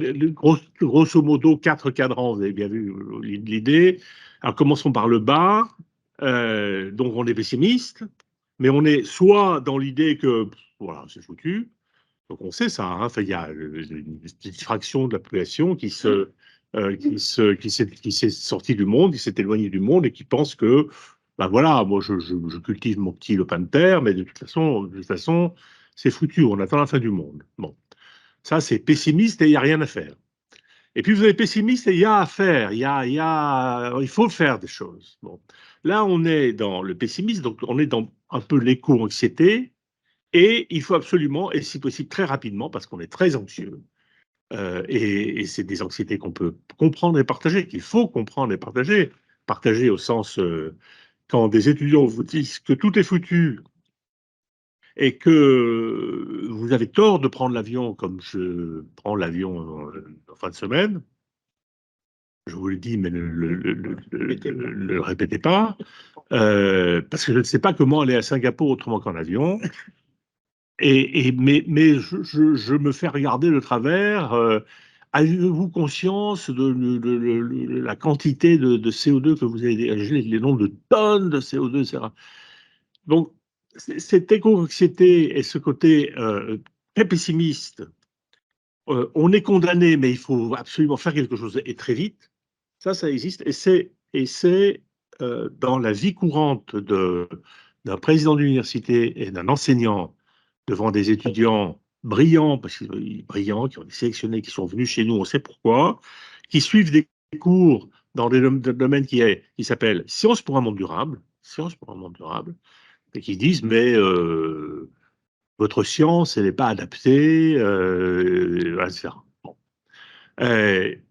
grosso modo 4 cadrans, vous avez bien vu l'idée. Alors, commençons par le bas. Donc, on est pessimiste, mais on est soit dans l'idée que, voilà, c'est foutu, donc on sait ça, hein. Enfin, il y a une petite fraction de la population qui s'est sortie du monde, qui s'est éloignée du monde et qui pense que, ben voilà, moi je cultive mon petit lopin de terre, mais de toute façon, c'est foutu, on attend la fin du monde. Bon, ça c'est pessimiste et il n'y a rien à faire. Et puis vous avez pessimiste et il y a à faire, il faut faire des choses. Bon, là on est dans le pessimiste, donc on est dans un peu l'éco-anxiété. Et il faut absolument, et si possible très rapidement, parce qu'on est très anxieux, et c'est des anxiétés qu'on peut comprendre et partager, qu'il faut comprendre et partager. Partager au sens, quand des étudiants vous disent que tout est foutu et que vous avez tort de prendre l'avion comme je prends l'avion en fin de semaine, je vous le dis, mais ne le répétez pas, parce que je ne sais pas comment aller à Singapour autrement qu'en avion. Mais je me fais regarder de travers. Avez-vous conscience de la quantité de CO2 que vous avez dégagé, les nombres de tonnes de CO2, etc. Donc, cette éco-anxiété et ce côté très pessimiste, on est condamné, mais il faut absolument faire quelque chose et très vite. Ça existe et c'est dans la vie courante d'un président d'université et d'un enseignant devant des étudiants brillants, parce qu'ils brillants, qui ont été sélectionnés, qui sont venus chez nous, on sait pourquoi, qui suivent des cours dans des domaines qui s'appellent Sciences pour un monde durable, Sciences pour un monde durable, et qui disent, mais votre science, elle n'est pas adaptée, etc. Bon.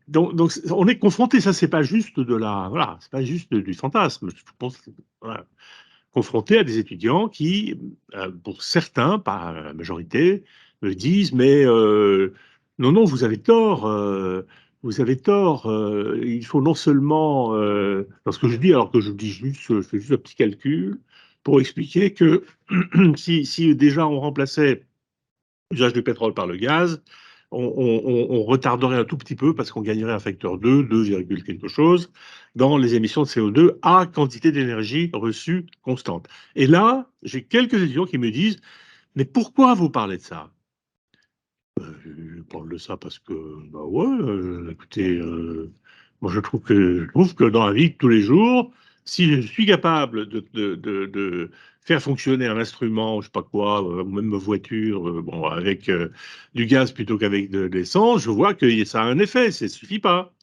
Donc, on est confronté, ça, c'est pas juste voilà, c'est pas juste du fantasme. Je pense, voilà, confronté à des étudiants qui, pour certains, pas la majorité, me disent mais non, non, vous avez tort, vous avez tort. Il faut non seulement, dans ce que je dis, alors que je dis juste, je fais juste un petit calcul, pour expliquer que si déjà on remplaçait l'usage du pétrole par le gaz, on retarderait un tout petit peu parce qu'on gagnerait un facteur 2, 2, quelque chose dans les émissions de CO2 à quantité d'énergie reçue constante. Et là, j'ai quelques étudiants qui me disent, mais pourquoi vous parlez de ça? Je parle de ça parce que, bah ouais, écoutez, moi je trouve que dans la vie de tous les jours, si je suis capable de faire fonctionner un instrument, je sais pas quoi, ou même ma voiture, bon, avec du gaz plutôt qu'avec de l'essence, je vois que ça a un effet, ça suffit pas.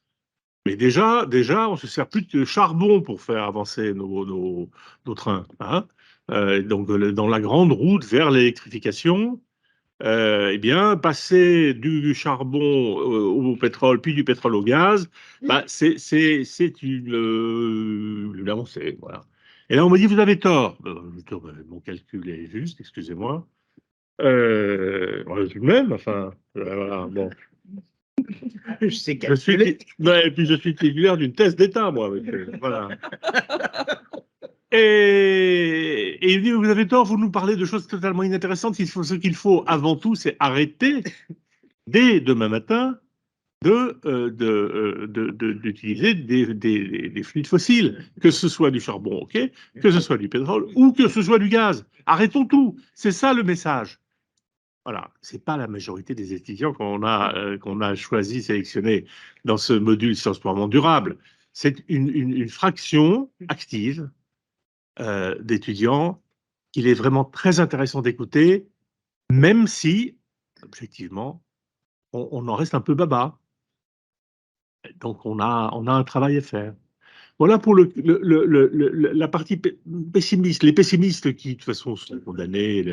Mais déjà, on se sert plus de charbon pour faire avancer nos trains, hein. Donc, dans la grande route vers l'électrification, eh bien, passer du charbon au pétrole, puis du pétrole au gaz, bah, c'est une avancée. Voilà. Et là, on me dit, vous avez tort. Mon calcul est juste, excusez-moi. Tout de même, enfin, voilà, bon. Je sais Je suis, ouais, et puis je suis titulaire d'une thèse d'État, moi, monsieur. Voilà. Et il dit, vous avez tort, vous nous parlez de choses totalement inintéressantes. Ce qu'il faut avant tout, c'est arrêter dès demain matin d'utiliser des fluides fossiles, que ce soit du charbon, ok, que ce soit du pétrole ou que ce soit du gaz. Arrêtons tout. C'est ça le message. Voilà, c'est pas la majorité des étudiants qu'on a choisi, sélectionné dans ce module sciences pour un monde durable. C'est une fraction active d'étudiants qu'il est vraiment très intéressant d'écouter, même si, objectivement, on en reste un peu baba. Donc, on a un travail à faire. Voilà pour la partie pessimiste. Les pessimistes qui, de toute façon, sont condamnés,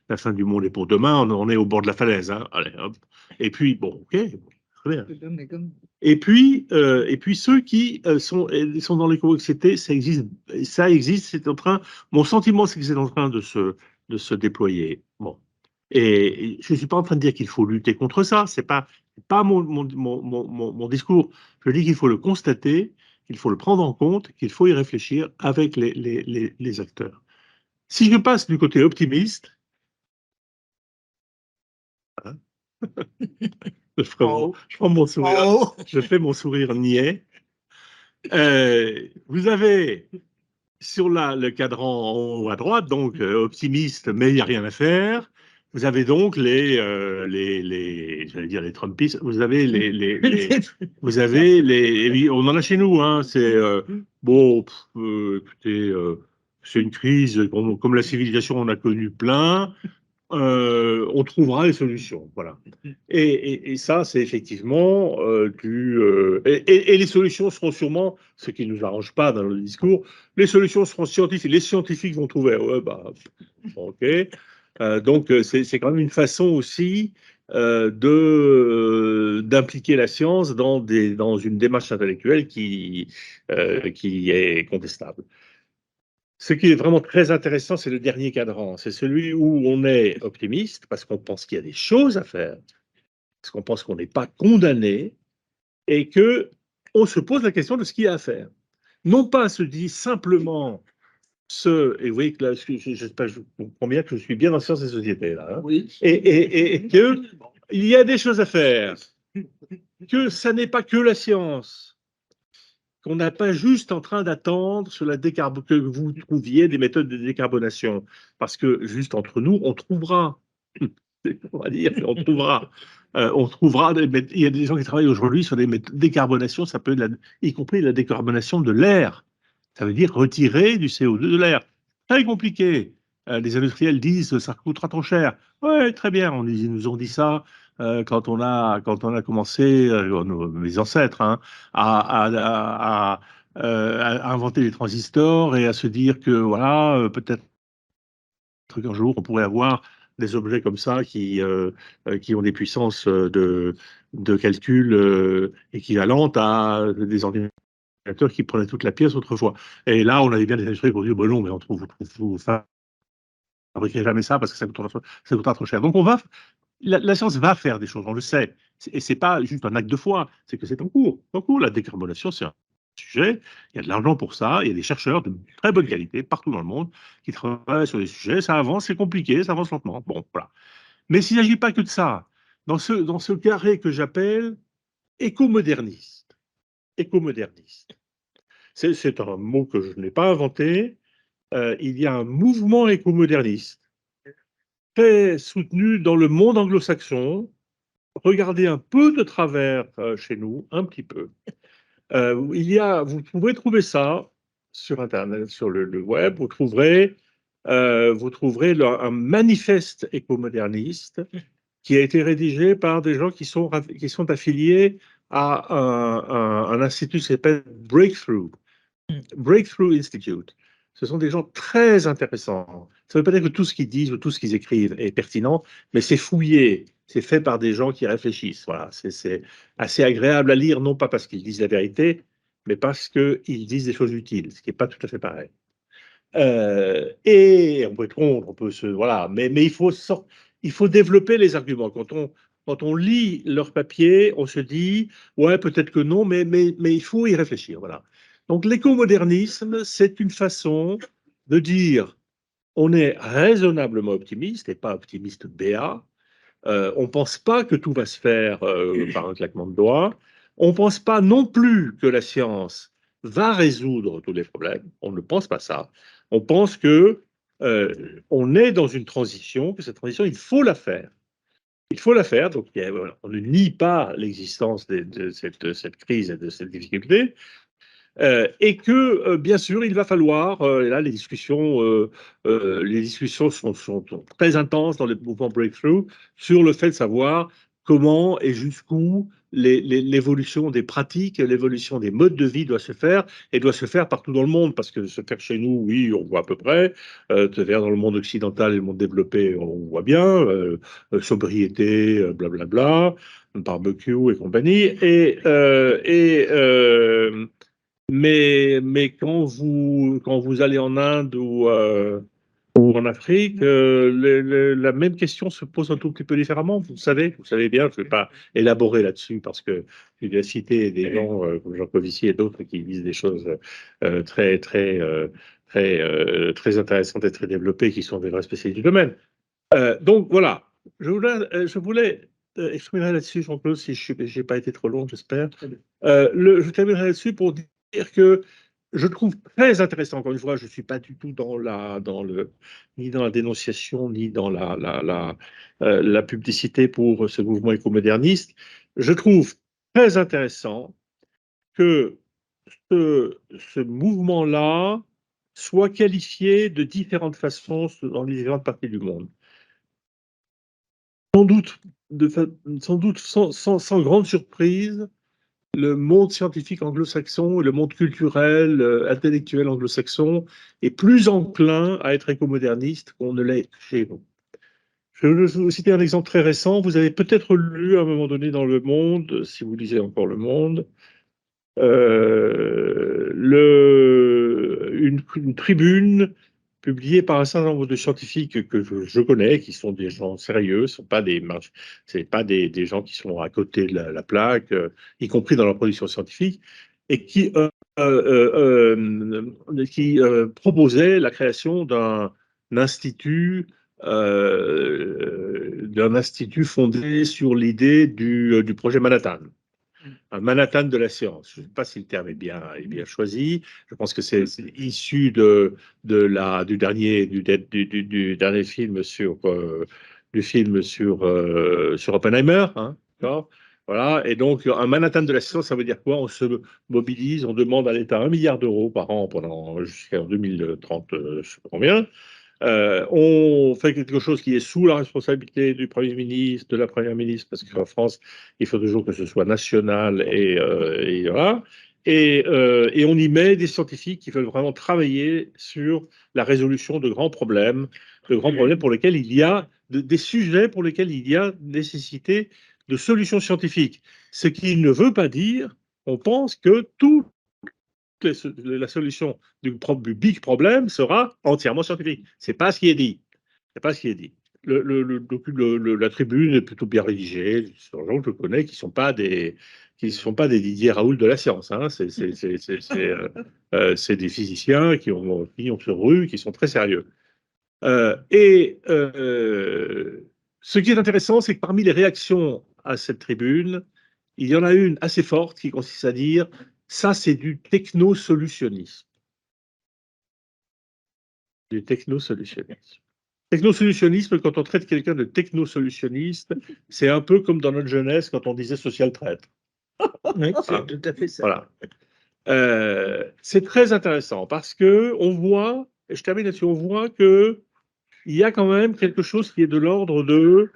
la fin du monde est pour demain, on est au bord de la falaise, hein. Allez, hop. Et puis, bon, ok, très bien. Et puis ceux qui sont dans l'éco-anxiété, ça existe, c'est en train, mon sentiment, c'est que c'est en train de se déployer. Bon. Et je ne suis pas en train de dire qu'il faut lutter contre ça, c'est pas mon discours. Je dis qu'il faut le constater, qu'il faut le prendre en compte, qu'il faut y réfléchir avec les acteurs. Si je passe du côté optimiste, hein, je prends mon sourire, je fais mon sourire niais. Vous avez sur le cadran en haut à droite, donc optimiste, mais il n'y a rien à faire. Vous avez donc j'allais dire les Trumpistes. Vous avez vous avez on en a chez nous, hein. C'est bon, écoutez, c'est une crise comme la civilisation on a connu plein. On trouvera les solutions, voilà. Et ça, c'est effectivement et les solutions seront sûrement, ce qui ne nous arrange pas dans le discours, les solutions seront scientifiques. Les scientifiques vont trouver, ouais, bah, ok. Donc, c'est quand même une façon aussi d'impliquer la science dans une démarche intellectuelle qui est contestable. Ce qui est vraiment très intéressant, c'est le dernier cadran. C'est celui où on est optimiste parce qu'on pense qu'il y a des choses à faire, parce qu'on pense qu'on n'est pas condamné et que on se pose la question de ce qu'il y a à faire. Non pas se dit simplement et vous voyez que là, je comprends bien que je suis bien dans Sciences et Sociétés, là. Hein, Oui. Et qu'il y a des choses à faire, que ça n'est pas que la science, qu'on n'a pas juste en train d'attendre que vous trouviez des méthodes de décarbonation. Parce que juste entre nous, on trouvera, on va dire, il y a des gens qui travaillent aujourd'hui sur des méthodes de décarbonation, ça peut être y compris la décarbonation de l'air. Ça veut dire retirer du CO2 de l'air. Très compliqué. Les industriels disent ça coûtera trop cher. Oui, très bien, ils nous ont dit ça quand on a commencé, mes ancêtres, hein, à inventer les transistors et à se dire que voilà, peut-être qu'un jour on pourrait avoir des objets comme ça qui ont des puissances de calcul équivalentes à des ordinateurs qui prenaient toute la pièce autrefois. Et là, on avait bien des industriels qui ont dit, bon non, mais vous fabriquerez jamais ça parce que ça coûtera trop cher. Donc la science va faire des choses, on le sait. Et c'est pas juste un acte de foi, c'est que c'est en cours. En cours, la décarbonation, c'est un sujet, il y a de l'argent pour ça, il y a des chercheurs de très bonne qualité partout dans le monde qui travaillent sur des sujets, ça avance, c'est compliqué, ça avance lentement. Bon, voilà. Mais s'il ne s'agit pas que de ça, dans ce carré que j'appelle écomoderniste, écomoderniste, c'est un mot que je n'ai pas inventé, il y a un mouvement écomoderniste très soutenu dans le monde anglo-saxon. Regardez un peu de travers chez nous, un petit peu. Vous pouvez trouver ça sur Internet, sur le web. Vous trouverez un manifeste écomoderniste qui a été rédigé par des gens qui sont affiliés à un institut qui s'appelle Breakthrough Institute. Ce sont des gens très intéressants. Ça ne veut pas dire que tout ce qu'ils disent ou tout ce qu'ils écrivent est pertinent, mais c'est fouillé, c'est fait par des gens qui réfléchissent. Voilà, c'est assez agréable à lire, non pas parce qu'ils disent la vérité, mais parce qu'ils disent des choses utiles, ce qui n'est pas tout à fait pareil. Et on peut être contre, voilà, mais il faut développer les arguments. Quand on lit leur papier, on se dit, ouais, peut-être que non, mais il faut y réfléchir. Voilà. Donc l'écomodernisme, c'est une façon de dire, on est raisonnablement optimiste et pas optimiste béat. On ne pense pas que tout va se faire par un claquement de doigts. On ne pense pas non plus que la science va résoudre tous les problèmes. On ne pense pas ça. On pense que on est dans une transition, que cette transition, il faut la faire. Il faut la faire. Donc, voilà, on ne nie pas l'existence de cette crise et de cette difficulté. Et que, bien sûr, il va falloir, là, les discussions sont très intenses dans le mouvement Breakthrough sur le fait de savoir comment et jusqu'où l'évolution des pratiques, l'évolution des modes de vie doit se faire, et doit se faire partout dans le monde, parce que se faire chez nous, oui, on voit à peu près, se faire dans le monde occidental et le monde développé, on voit bien, sobriété, blablabla, barbecue et compagnie, mais quand vous allez en Inde ou en Afrique, la même question se pose un tout petit peu différemment. Vous savez bien, je ne vais pas élaborer là-dessus parce que j'ai déjà cité des gens comme Jean Covici et d'autres qui disent des choses très intéressantes et très développées qui sont des vrais spécialistes du domaine. Donc voilà, je voulais exprimer là-dessus, Jean-Claude, si je n'ai pas été trop long, j'espère. Je terminerai là-dessus pour dire que je trouve très intéressant, encore une fois, je ne suis pas du tout ni dans la dénonciation, ni dans la publicité pour ce mouvement écomoderniste. Je trouve très intéressant que ce mouvement-là soit qualifié de différentes façons dans les différentes parties du monde. Sans doute sans grande surprise, le monde scientifique anglo-saxon et le monde culturel, intellectuel anglo-saxon est plus enclin à être écomoderniste qu'on ne l'est chez nous. Je vais vous citer un exemple très récent. Vous avez peut-être lu à un moment donné dans Le Monde, si vous lisez encore Le Monde, une tribune publiée par un certain nombre de scientifiques que je connais, qui sont des gens sérieux, ce ne sont pas des gens qui sont à côté de la plaque, y compris dans leur production scientifique, et qui proposaient la création d'un institut fondé sur l'idée du projet Manhattan. Un Manhattan de la science. Je ne sais pas si le terme est bien choisi. Je pense que c'est issu du dernier film sur Oppenheimer. Hein, voilà. Et donc, un Manhattan de la science, ça veut dire quoi? On se mobilise, on demande à l'État 1 milliard d'euros par an jusqu'en 2030, je ne sais pas combien. On fait quelque chose qui est sous la responsabilité du Premier ministre, de la Première ministre, parce qu'en France, il faut toujours que ce soit national et voilà. Et on y met des scientifiques qui veulent vraiment travailler sur la résolution de grands problèmes pour lesquels il y a des sujets pour lesquels il y a nécessité de solutions scientifiques. Ce qui ne veut pas dire, on pense que la solution du big problème sera entièrement scientifique. C'est pas ce qui est dit. C'est pas ce qui est dit. La tribune est plutôt bien rédigée. Ce sont des gens que je connais qui sont pas des qui ne sont pas des Didier Raoult de la science. Hein. C'est des physiciens qui ont sur rue, qui sont très sérieux. Ce qui est intéressant, c'est que parmi les réactions à cette tribune, il y en a une assez forte qui consiste à dire ça, c'est du technosolutionnisme. Du technosolutionnisme. Technosolutionnisme, quand on traite quelqu'un de technosolutionniste, c'est un peu comme dans notre jeunesse quand on disait social traître. Oui, c'est tout à fait ça. Voilà. C'est très intéressant parce que on voit, et je termine là-dessus, on voit que il y a quand même quelque chose qui est de l'ordre de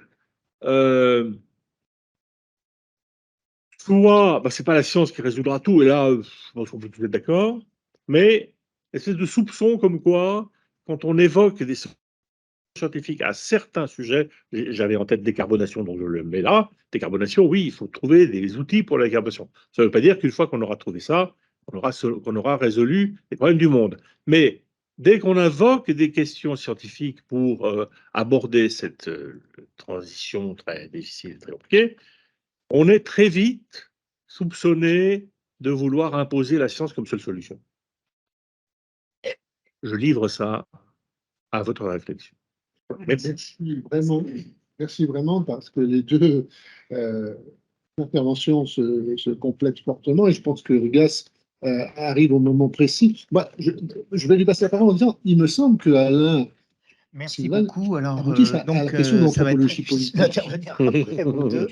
soit, c'est pas la science qui résoudra tout, et là, je pense qu'on peut tous être d'accord, mais espèce de soupçon comme quoi, quand on évoque des scientifiques à certains sujets, j'avais en tête décarbonation, donc je le mets là, décarbonation, oui, il faut trouver des outils pour la décarbonation. Ça ne veut pas dire qu'une fois qu'on aura trouvé ça, qu'on aura résolu les problèmes du monde. Mais dès qu'on invoque des questions scientifiques pour aborder cette transition très difficile, très compliquée, on est très vite soupçonné de vouloir imposer la science comme seule solution. Je livre ça à votre réflexion. Merci vraiment parce que les deux interventions se complètent fortement et je pense que Rugas arrive au moment précis. Moi, je vais lui passer la parole en disant, il me semble que Alain. Merci beaucoup. Alors, à la question de ça va être très l'anthropologie difficile politique. d'intervenir après vous deux.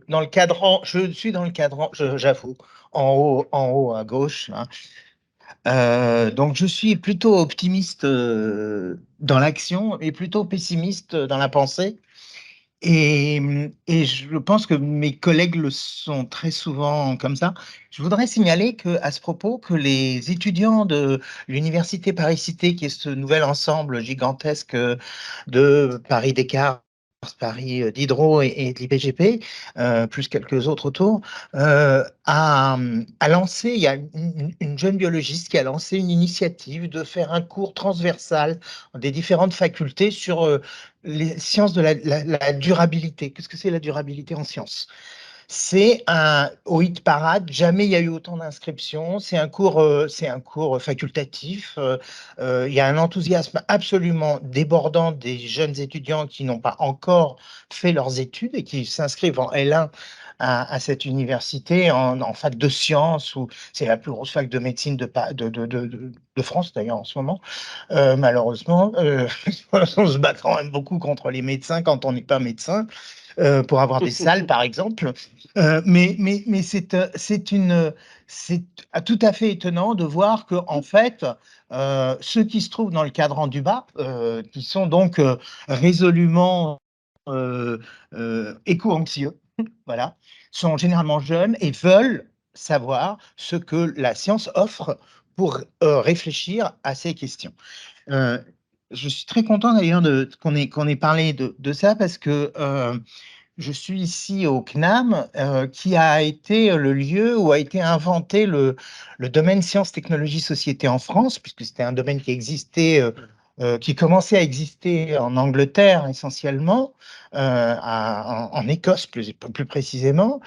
Dans le cadran, je suis dans le cadran, j'avoue, en haut à gauche. Hein. Donc, je suis plutôt optimiste dans l'action et plutôt pessimiste dans la pensée. Et je pense que mes collègues le sont très souvent comme ça. Je voudrais signaler à ce propos que les étudiants de l'Université Paris-Cité, qui est ce nouvel ensemble gigantesque de Paris-Descartes, Paris Diderot et de l'IPGP, plus quelques autres autour, a lancé, il y a une jeune biologiste qui a lancé une initiative de faire un cours transversal des différentes facultés sur les sciences de la durabilité. Qu'est-ce que c'est la durabilité en sciences? C'est au hit parade, jamais il y a eu autant d'inscriptions. C'est un cours facultatif. Il y a un enthousiasme absolument débordant des jeunes étudiants qui n'ont pas encore fait leurs études et qui s'inscrivent en L1 à cette université en fac de sciences, où c'est la plus grosse fac de médecine de France d'ailleurs en ce moment. Malheureusement, on se bat quand même beaucoup contre les médecins quand on n'est pas médecin. Pour avoir des salles, par exemple. Mais c'est tout à fait étonnant de voir que, en fait, ceux qui se trouvent dans le cadran du bas, qui sont donc résolument éco-anxieux, voilà, sont généralement jeunes et veulent savoir ce que la science offre pour réfléchir à ces questions. Je suis très content d'ailleurs qu'on ait parlé de ça parce que je suis ici au CNAM, qui a été le lieu où a été inventé le domaine sciences, technologies, société en France, puisque c'était un domaine qui existait, qui commençait à exister en Angleterre essentiellement, en Écosse plus précisément,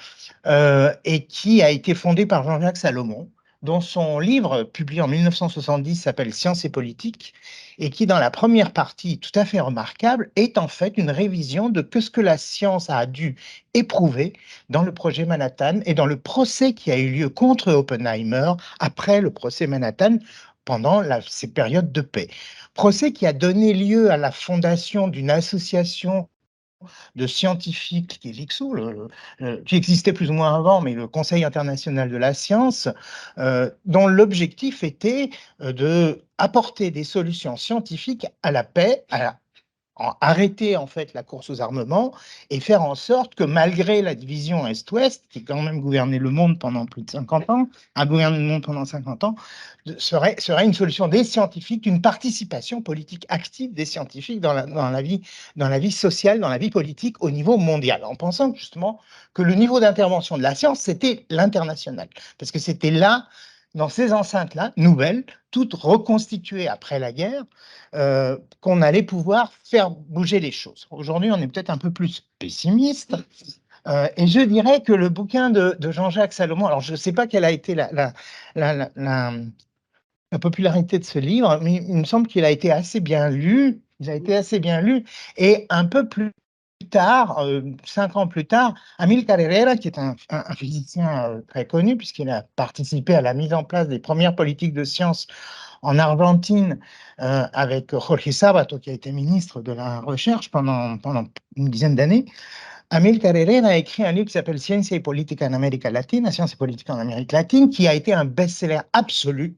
et qui a été fondé par Jean-Jacques Salomon, dont son livre, publié en 1970, s'appelle Sciences et politique, et qui, dans la première partie, tout à fait remarquable, est en fait une révision de ce que la science a dû éprouver dans le projet Manhattan et dans le procès qui a eu lieu contre Oppenheimer après le procès Manhattan pendant ces périodes de paix. Procès qui a donné lieu à la fondation d'une association de scientifiques qui est l'ICSO, qui existait plus ou moins avant, mais le Conseil international de la science, dont l'objectif était de apporter des solutions scientifiques à la paix, arrêter en fait la course aux armements et faire en sorte que malgré la division Est-Ouest, qui a quand même gouverné le monde pendant plus de 50 ans, a gouverné le monde pendant 50 ans, serait une solution des scientifiques, une participation politique active des scientifiques dans la vie sociale, dans la vie politique au niveau mondial, en pensant justement que le niveau d'intervention de la science, c'était l'international, parce que c'était là, dans ces enceintes-là, nouvelles, toutes reconstituées après la guerre, qu'on allait pouvoir faire bouger les choses. Aujourd'hui, on est peut-être un peu plus pessimiste, Et je dirais que le bouquin de Jean-Jacques Salomon, alors je ne sais pas quelle a été la popularité de ce livre, mais il me semble qu'il a été assez bien lu. Il a été assez bien lu. Et un peu plus tard, 5 ans plus tard, Amílcar Herrera, qui est un physicien très connu, puisqu'il a participé à la mise en place des premières politiques de sciences en Argentine avec Jorge Sabato, qui a été ministre de la Recherche pendant une dizaine d'années. Amílcar Herrera a écrit un livre qui s'appelle Ciencia y Política en América Latina, Science et politique en Amérique latine, qui a été un best-seller absolu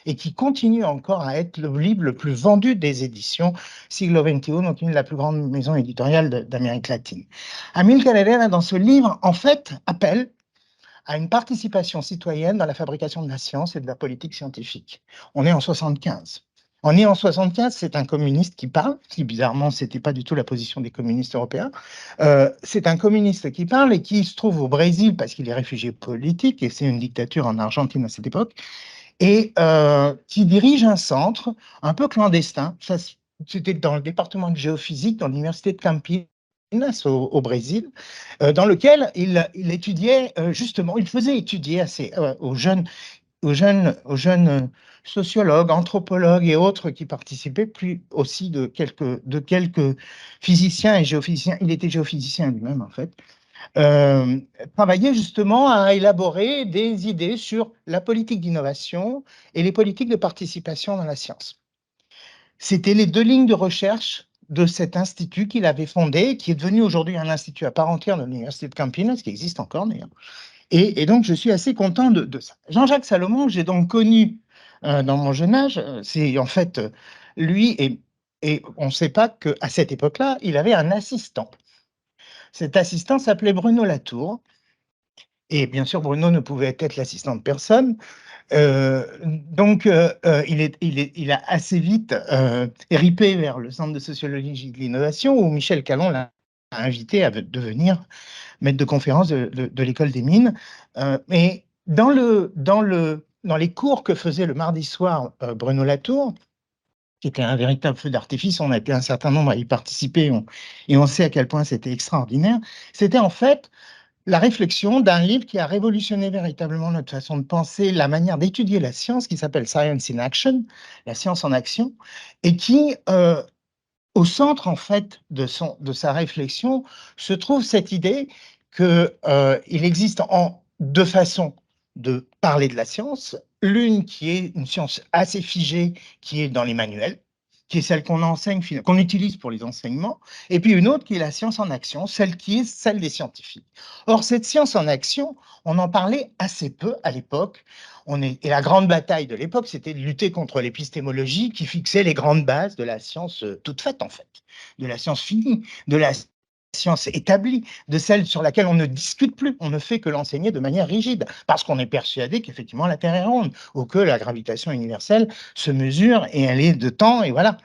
et qui continue encore à être le livre le plus vendu des éditions Siglo XXI, donc une de la plus grande maison éditoriale d'Amérique latine. Amílcar Herrera, dans ce livre, en fait, appelle à une participation citoyenne dans la fabrication de la science et de la politique scientifique. On est en 75. On est en 75, c'est un communiste qui parle, qui bizarrement, ce n'était pas du tout la position des communistes européens. C'est un communiste qui parle et qui se trouve au Brésil parce qu'il est réfugié politique, et c'est une dictature en Argentine à cette époque, et qui dirige un centre un peu clandestin. C'était dans le département de géophysique, dans l'université de Campinas au Brésil, dans lequel il étudiait justement, il faisait étudier aux jeunes sociologues, anthropologues et autres qui participaient, puis aussi de quelques physiciens et géophysiciens. Il était géophysicien lui-même, en fait. Travailler justement à élaborer des idées sur la politique d'innovation et les politiques de participation dans la science. C'était les 2 lignes de recherche de cet institut qu'il avait fondé, qui est devenu aujourd'hui un institut à part entière de l'université de Campinas, qui existe encore d'ailleurs. Et donc, je suis assez content de ça. Jean-Jacques Salomon, j'ai donc connu dans mon jeune âge, c'est en fait lui, et on ne sait pas qu'à cette époque-là, il avait un assistant. Cet assistant s'appelait Bruno Latour. Et bien sûr, Bruno ne pouvait être l'assistant de personne. Donc, il a assez vite ripé vers le Centre de sociologie de l'innovation, où Michel Calon l'a invité à devenir maître de conférence de l'école des mines. Mais dans les cours que faisait le mardi soir Bruno Latour, qui était un véritable feu d'artifice, on a été un certain nombre à y participer, et on sait à quel point c'était extraordinaire, c'était en fait la réflexion d'un livre qui a révolutionné véritablement notre façon de penser, la manière d'étudier la science, qui s'appelle Science in Action, la science en action, et qui, au centre en fait de sa réflexion, se trouve cette idée qu'il existe 2 façons de parler de la science. L'une qui est une science assez figée, qui est dans les manuels, qui est celle qu'on enseigne, qu'on utilise pour les enseignements, et puis une autre qui est la science en action, celle qui est celle des scientifiques. Or, cette science en action, on en parlait assez peu à l'époque. Et la grande bataille de l'époque, c'était de lutter contre l'épistémologie qui fixait les grandes bases de la science toute faite, en fait, de la science finie, de la science établie, de celle sur laquelle on ne discute plus, on ne fait que l'enseigner de manière rigide, parce qu'on est persuadé qu'effectivement la Terre est ronde, ou que la gravitation universelle se mesure et elle est de temps, et voilà.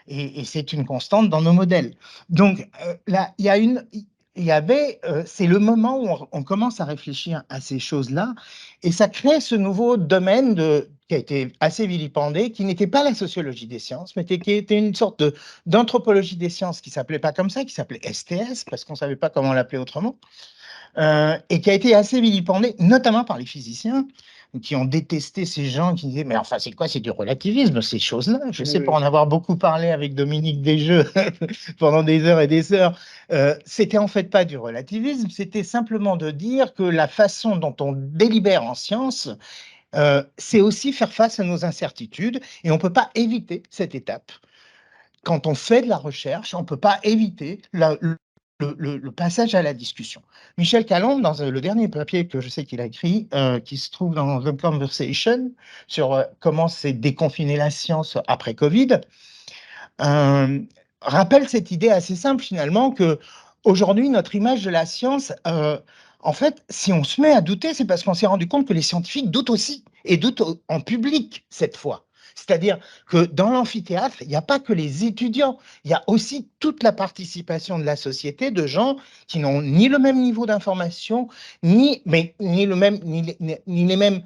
Et c'est une constante dans nos modèles. Donc là, c'est le moment où on commence à réfléchir à ces choses-là, et ça crée ce nouveau domaine qui a été assez vilipendé, qui n'était pas la sociologie des sciences, mais qui était une sorte d'anthropologie des sciences qui s'appelait pas comme ça, qui s'appelait STS, parce qu'on ne savait pas comment l'appeler autrement, et qui a été assez vilipendé, notamment par les physiciens, qui ont détesté ces gens qui disaient « Mais enfin, c'est quoi? C'est du relativisme, ces choses-là ». Je sais, pour en avoir beaucoup parlé avec Dominique Desjeux pendant des heures et des heures, c'était en fait pas du relativisme, c'était simplement de dire que la façon dont on délibère en science, c'est aussi faire face à nos incertitudes, et on ne peut pas éviter cette étape. Quand on fait de la recherche, on ne peut pas éviter le passage à la discussion. Michel Calon, dans le dernier papier que je sais qu'il a écrit, qui se trouve dans The Conversation, sur comment c'est déconfiner la science après Covid, rappelle cette idée assez simple finalement que aujourd'hui notre image de la science, en fait, si on se met à douter, c'est parce qu'on s'est rendu compte que les scientifiques doutent aussi, et doutent en public cette fois. C'est-à-dire que dans l'amphithéâtre, il n'y a pas que les étudiants, il y a aussi toute la participation de la société, de gens qui n'ont ni le même niveau d'information, ni les mêmes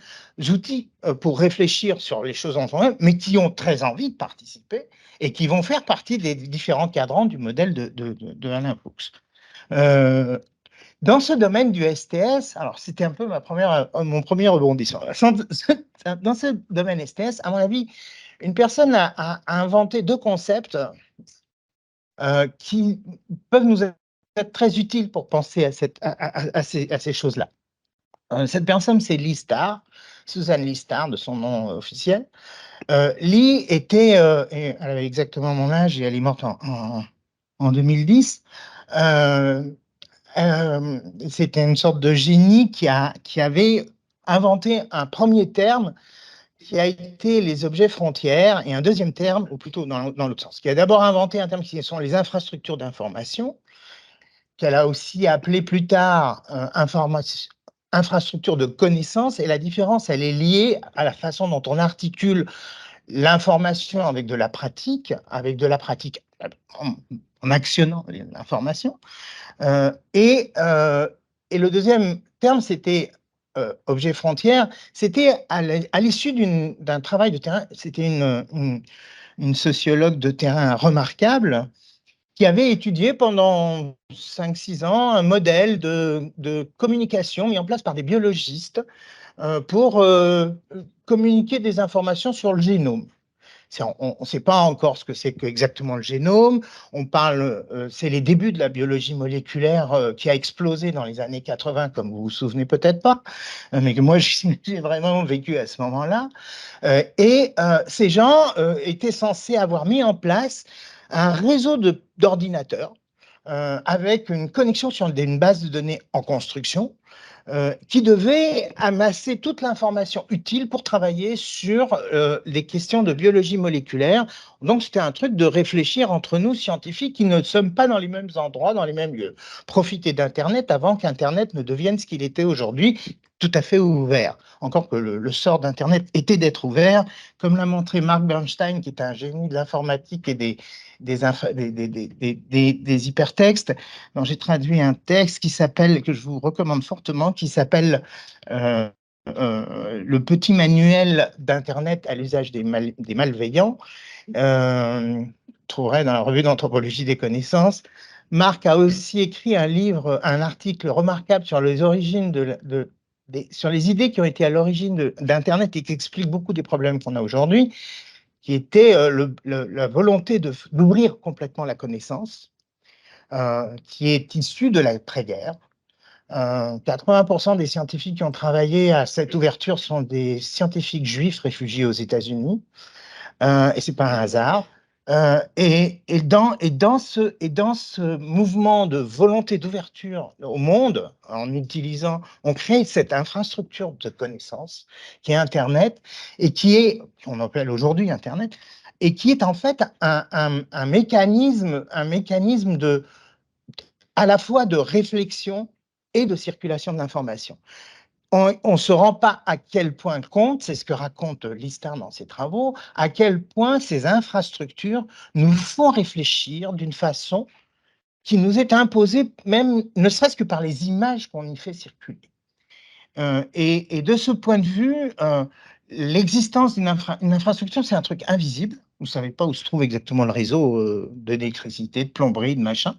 outils pour réfléchir sur les choses en eux, mais qui ont très envie de participer et qui vont faire partie des différents cadrans du modèle de Alain Fuchs. Dans ce domaine du STS, alors c'était un peu mon premier rebondissement. Dans ce domaine STS, à mon avis, une personne a inventé deux concepts qui peuvent nous être très utiles pour penser à ces choses-là. Cette personne, c'est Lee Starr, Susan Lee Starr, de son nom officiel. Lee était, elle avait exactement mon âge et elle est morte en 2010. C'était une sorte de génie qui avait inventé un premier terme qui a été les objets frontières et un deuxième terme, ou plutôt dans l'autre sens, qui a d'abord inventé un terme qui sont les infrastructures d'information, qu'elle a aussi appelé plus tard infrastructure de connaissance, et la différence, elle est liée à la façon dont on articule l'information avec de la pratique en actionnant l'information. Et le deuxième terme, c'était objet frontière. C'était à l'issue d'un travail de terrain. C'était une sociologue de terrain remarquable qui avait étudié pendant 5-6 ans un modèle de communication mis en place par des biologistes pour communiquer des informations sur le génome. On ne sait pas encore ce que c'est exactement le génome. On parle, c'est les débuts de la biologie moléculaire qui a explosé dans les années 80, comme vous vous souvenez peut-être pas, mais que moi j'ai vraiment vécu à ce moment-là. Ces gens étaient censés avoir mis en place un réseau d'ordinateurs avec une connexion sur une base de données en construction qui devait amasser toute l'information utile pour travailler sur les questions de biologie moléculaire. Donc, c'était un truc de réfléchir entre nous, scientifiques, qui ne sommes pas dans les mêmes endroits, dans les mêmes lieux. Profiter d'Internet avant qu'Internet ne devienne ce qu'il était aujourd'hui, tout à fait ouvert. Encore que le sort d'Internet était d'être ouvert, comme l'a montré Mark Bernstein, qui est un génie de l'informatique et des hypertextes, dont j'ai traduit un texte que je vous recommande fortement, qui s'appelle Le petit manuel d'Internet à l'usage des malveillants. Trouverait dans la revue d'anthropologie des connaissances. Marc a aussi écrit un article remarquable sur les origines sur les idées qui ont été à l'origine d'Internet et qui expliquent beaucoup des problèmes qu'on a aujourd'hui, qui était la volonté d'ouvrir complètement la connaissance, qui est issue de l'après-guerre. 80% des scientifiques qui ont travaillé à cette ouverture sont des scientifiques juifs réfugiés aux États-Unis, et c'est pas un hasard. Et dans ce mouvement de volonté d'ouverture au monde, on crée cette infrastructure de connaissances qui est Internet et qu'on appelle aujourd'hui Internet, et qui est en fait un mécanisme à la fois de réflexion et de circulation de l'information. On ne se rend pas à quel point compte, c'est ce que raconte Lee Starr dans ses travaux, à quel point ces infrastructures nous font réfléchir d'une façon qui nous est imposée, même ne serait-ce que par les images qu'on y fait circuler. Et de ce point de vue, l'existence d'une infrastructure, c'est un truc invisible. Vous ne savez pas où se trouve exactement le réseau d'électricité, de plomberie, de machin.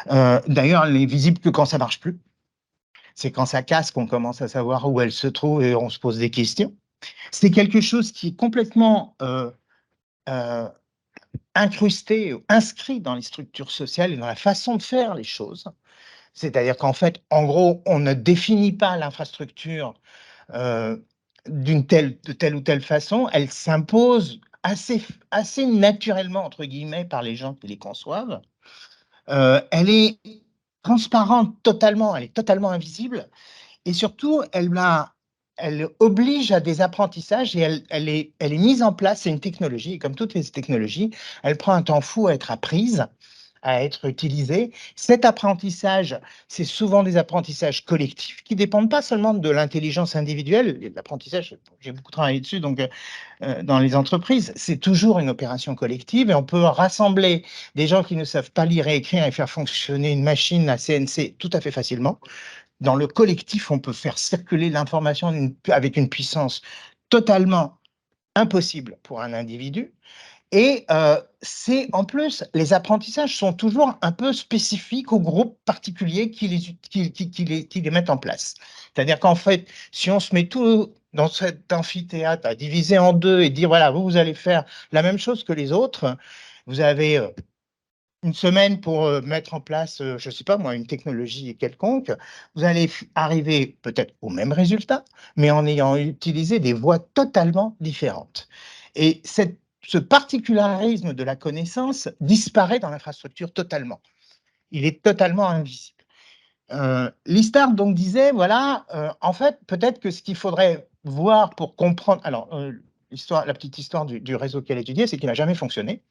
D'ailleurs, elle n'est visible que quand ça ne marche plus. C'est quand ça casse qu'on commence à savoir où elle se trouve et on se pose des questions. C'est quelque chose qui est complètement incrusté, inscrit dans les structures sociales et dans la façon de faire les choses. C'est-à-dire qu'en fait, en gros, on ne définit pas l'infrastructure de telle ou telle façon. Elle s'impose assez naturellement, entre guillemets, par les gens qui les conçoivent. Elle est transparente totalement, elle est totalement invisible. Et surtout, elle oblige à des apprentissages et elle est mise en place, c'est une technologie, et comme toutes les technologies, elle prend un temps fou à être apprise, à être utilisée. Cet apprentissage, c'est souvent des apprentissages collectifs qui ne dépendent pas seulement de l'intelligence individuelle. L'apprentissage, j'ai beaucoup travaillé dessus, donc dans les entreprises, c'est toujours une opération collective et on peut rassembler des gens qui ne savent pas lire et écrire et faire fonctionner une machine à CNC tout à fait facilement. Dans le collectif, on peut faire circuler l'information avec une puissance totalement impossible pour un individu. Et en plus, les apprentissages sont toujours un peu spécifiques aux groupes particuliers qui les mettent en place. C'est-à-dire qu'en fait, si on se met tout dans cet amphithéâtre à diviser en deux et dire, voilà, vous allez faire la même chose que les autres, vous avez une semaine pour mettre en place, je ne sais pas moi, une technologie quelconque, vous allez arriver peut-être au même résultat, mais en ayant utilisé des voies totalement différentes. Et ce particularisme de la connaissance disparaît dans l'infrastructure totalement. Il est totalement invisible. Listar donc disait, voilà, en fait, peut-être que ce qu'il faudrait voir pour comprendre, alors la petite histoire du réseau qu'elle étudiait, c'est qu'il n'a jamais fonctionné.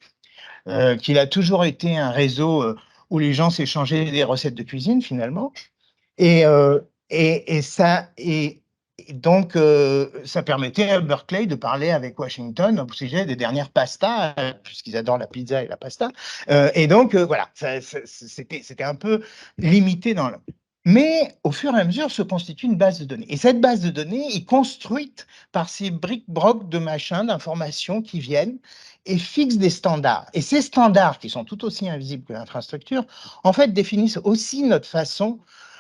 Qu'il a toujours été un réseau où les gens s'échangeaient des recettes de cuisine finalement. Et donc, ça permettait à Berkeley de parler avec Washington au sujet des dernières pastas, puisqu'ils adorent la pizza et la pasta. Et donc, voilà, c'était un peu limité dans le... Mais au fur et à mesure se constitue une base de données. Et cette base de données est construite par ces bric-brocs de machins, d'informations qui viennent et fixent des standards. Et ces standards, qui sont tout aussi invisibles que l'infrastructure, en fait, définissent aussi notre façon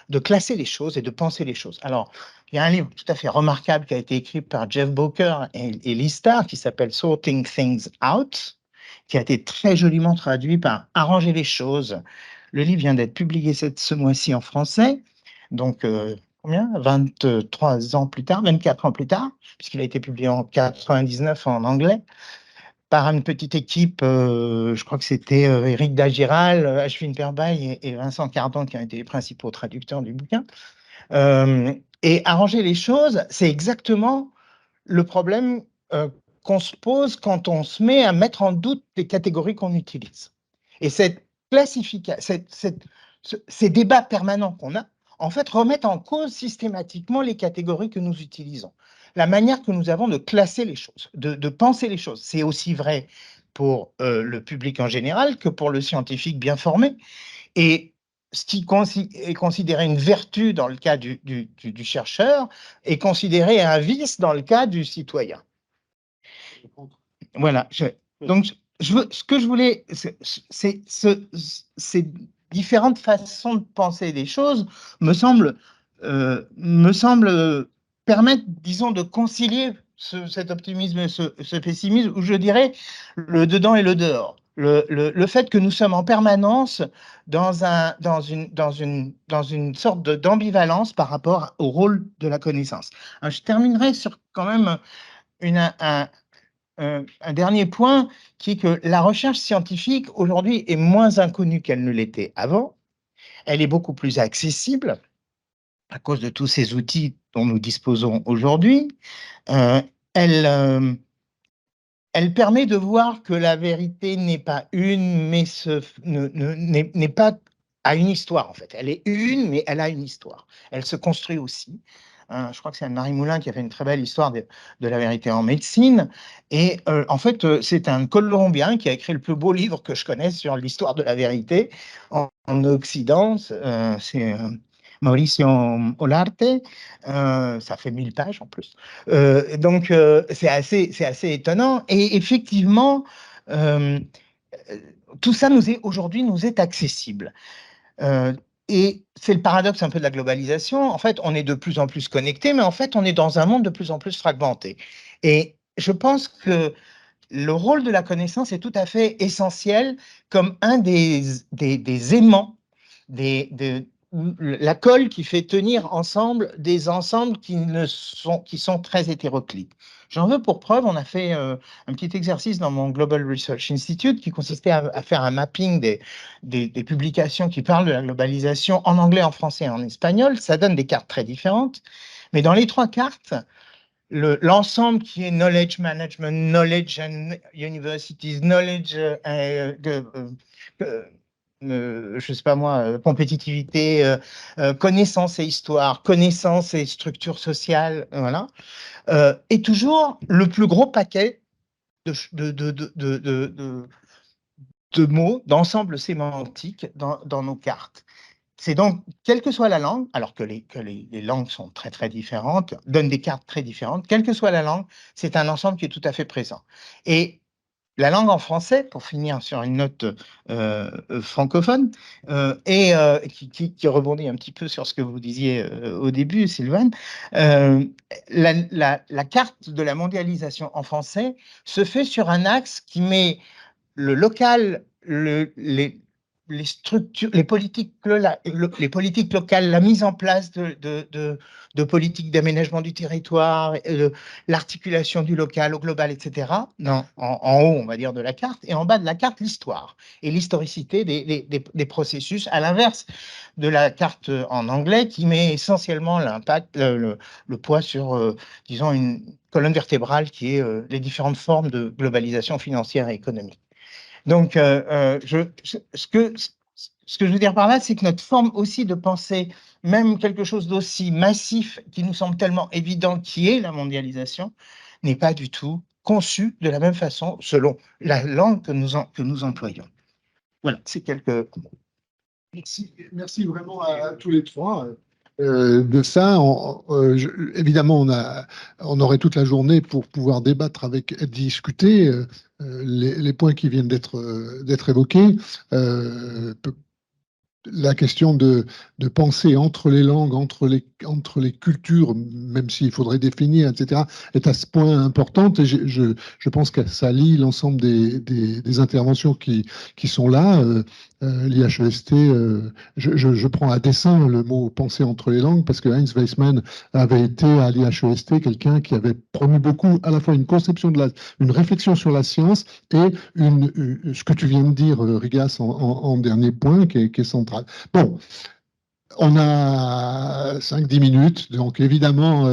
de classer les choses et de penser les choses. Alors, il y a un livre tout à fait remarquable qui a été écrit par Jeff Bowker et Listar qui s'appelle Sorting Things Out, qui a été très joliment traduit par Arranger les choses. Le livre vient d'être publié ce mois-ci en français, donc combien 23 ans plus tard, 24 ans plus tard, puisqu'il a été publié en 99 en anglais, par une petite équipe, je crois que c'était Éric Dagiral, Ashwin Perbay et Vincent Cardon qui ont été les principaux traducteurs du bouquin. Et arranger les choses, c'est exactement le problème qu'on se pose quand on se met à mettre en doute les catégories qu'on utilise. Et cette classification, ces débats permanents qu'on a, en fait, remettent en cause systématiquement les catégories que nous utilisons. La manière que nous avons de classer les choses, de penser les choses. C'est aussi vrai pour le public en général que pour le scientifique bien formé. Et ce qui est considéré une vertu dans le cas du chercheur est considéré un vice dans le cas du citoyen. Voilà. Donc, ce que je voulais, c'est ces différentes façons de penser les choses me semblent permettre, disons, de concilier cet optimisme et ce pessimisme, ou je dirais le dedans et le dehors. Le fait que nous sommes en permanence dans une sorte d'ambivalence par rapport au rôle de la connaissance. Alors, je terminerai sur quand même un dernier point qui est que la recherche scientifique aujourd'hui est moins inconnue qu'elle ne l'était avant. Elle est beaucoup plus accessible à cause de tous ces outils dont nous disposons aujourd'hui. Elle permet de voir que la vérité n'est pas une, mais n'est pas à une histoire en fait. Elle est une, mais elle a une histoire. Elle se construit aussi. Je crois que c'est Anne-Marie Moulin qui a fait une très belle histoire de la vérité en médecine. Et en fait, c'est un Colombien qui a écrit le plus beau livre que je connaisse sur l'histoire de la vérité en Occident. C'est Mauricio Olarte. Ça fait 1000 pages en plus. Donc, c'est assez étonnant. Et effectivement, tout ça aujourd'hui nous est accessible. Et c'est le paradoxe un peu de la globalisation. En fait, on est de plus en plus connectés, mais en fait, on est dans un monde de plus en plus fragmenté. Et je pense que le rôle de la connaissance est tout à fait essentiel comme un des aimants, la colle qui fait tenir ensemble des ensembles qui sont très hétéroclites. J'en veux pour preuve, on a fait un petit exercice dans mon Global Research Institute qui consistait à faire un mapping des publications qui parlent de la globalisation en anglais, en français et en espagnol. Ça donne des cartes très différentes. Mais dans les trois cartes, l'ensemble qui est knowledge management, knowledge and universities, knowledge, je sais pas moi, compétitivité, connaissance et histoire, connaissance et structure sociale, voilà, est toujours le plus gros paquet de mots, d'ensemble sémantique dans nos cartes. C'est donc, quelle que soit la langue, alors que les langues sont très très différentes, donnent des cartes très différentes, quelle que soit la langue, c'est un ensemble qui est tout à fait présent. Et la langue en français, pour finir sur une note francophone, et qui rebondit un petit peu sur ce que vous disiez au début, Sylvain, la carte de la mondialisation en français se fait sur un axe qui met le local, les structures, les politiques locales, la mise en place de politiques d'aménagement du territoire, l'articulation du local au global, etc. En haut, on va dire, de la carte, et en bas de la carte, l'histoire et l'historicité des processus, à l'inverse de la carte en anglais qui met essentiellement l'impact, le poids sur, disons, une colonne vertébrale qui est les différentes formes de globalisation financière et économique. Donc, ce que je veux dire par là, c'est que notre forme aussi de penser, même quelque chose d'aussi massif qui nous semble tellement évident, qui est la mondialisation, n'est pas du tout conçu de la même façon selon la langue que nous employons. Voilà, c'est quelques... Merci vraiment à tous les trois. De ça, évidemment, on aurait toute la journée pour pouvoir débattre discuter les points qui viennent d'être évoqués. La question de penser entre les langues, entre les cultures, même s'il faudrait définir, etc., est à ce point importante. Et je pense que ça lie l'ensemble des interventions qui sont là. L'IHEST, je prends à dessein le mot penser entre les langues parce que Heinz Weissmann avait été à l'IHEST quelqu'un qui avait promu beaucoup à la fois une conception une réflexion sur la science et ce que tu viens de dire, Rigas, en dernier point qui est central. Bon, on a 5-10 minutes, donc évidemment,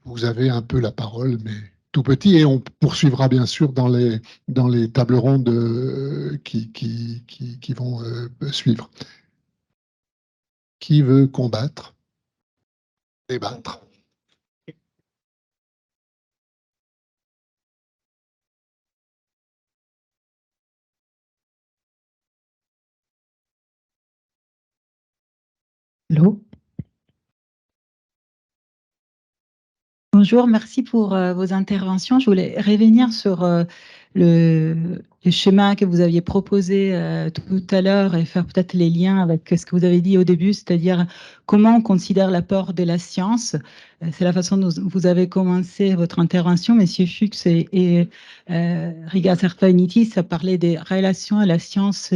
vous avez un peu la parole, mais tout petit, et on poursuivra bien sûr dans les tables rondes qui vont suivre. Qui veut combattre? Débattre? Allô? Bonjour, merci pour vos interventions. Je voulais revenir sur le schéma que vous aviez proposé tout à l'heure et faire peut-être les liens avec ce que vous avez dit au début, c'est-à-dire comment on considère l'apport de la science. C'est la façon dont vous avez commencé votre intervention, Messieurs Fuchs et Rigas Arpanitis, ça parlait des relations à la science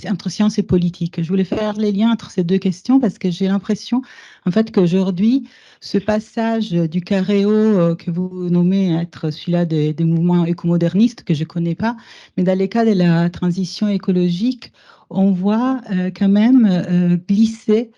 entre science et politique. Je voulais faire les liens entre ces deux questions parce que j'ai l'impression, en fait, qu'aujourd'hui, ce passage du Carreo que vous nommez être celui-là des mouvements écomodernistes que je ne connais pas, mais dans les cas de la transition écologique, on voit quand même glisser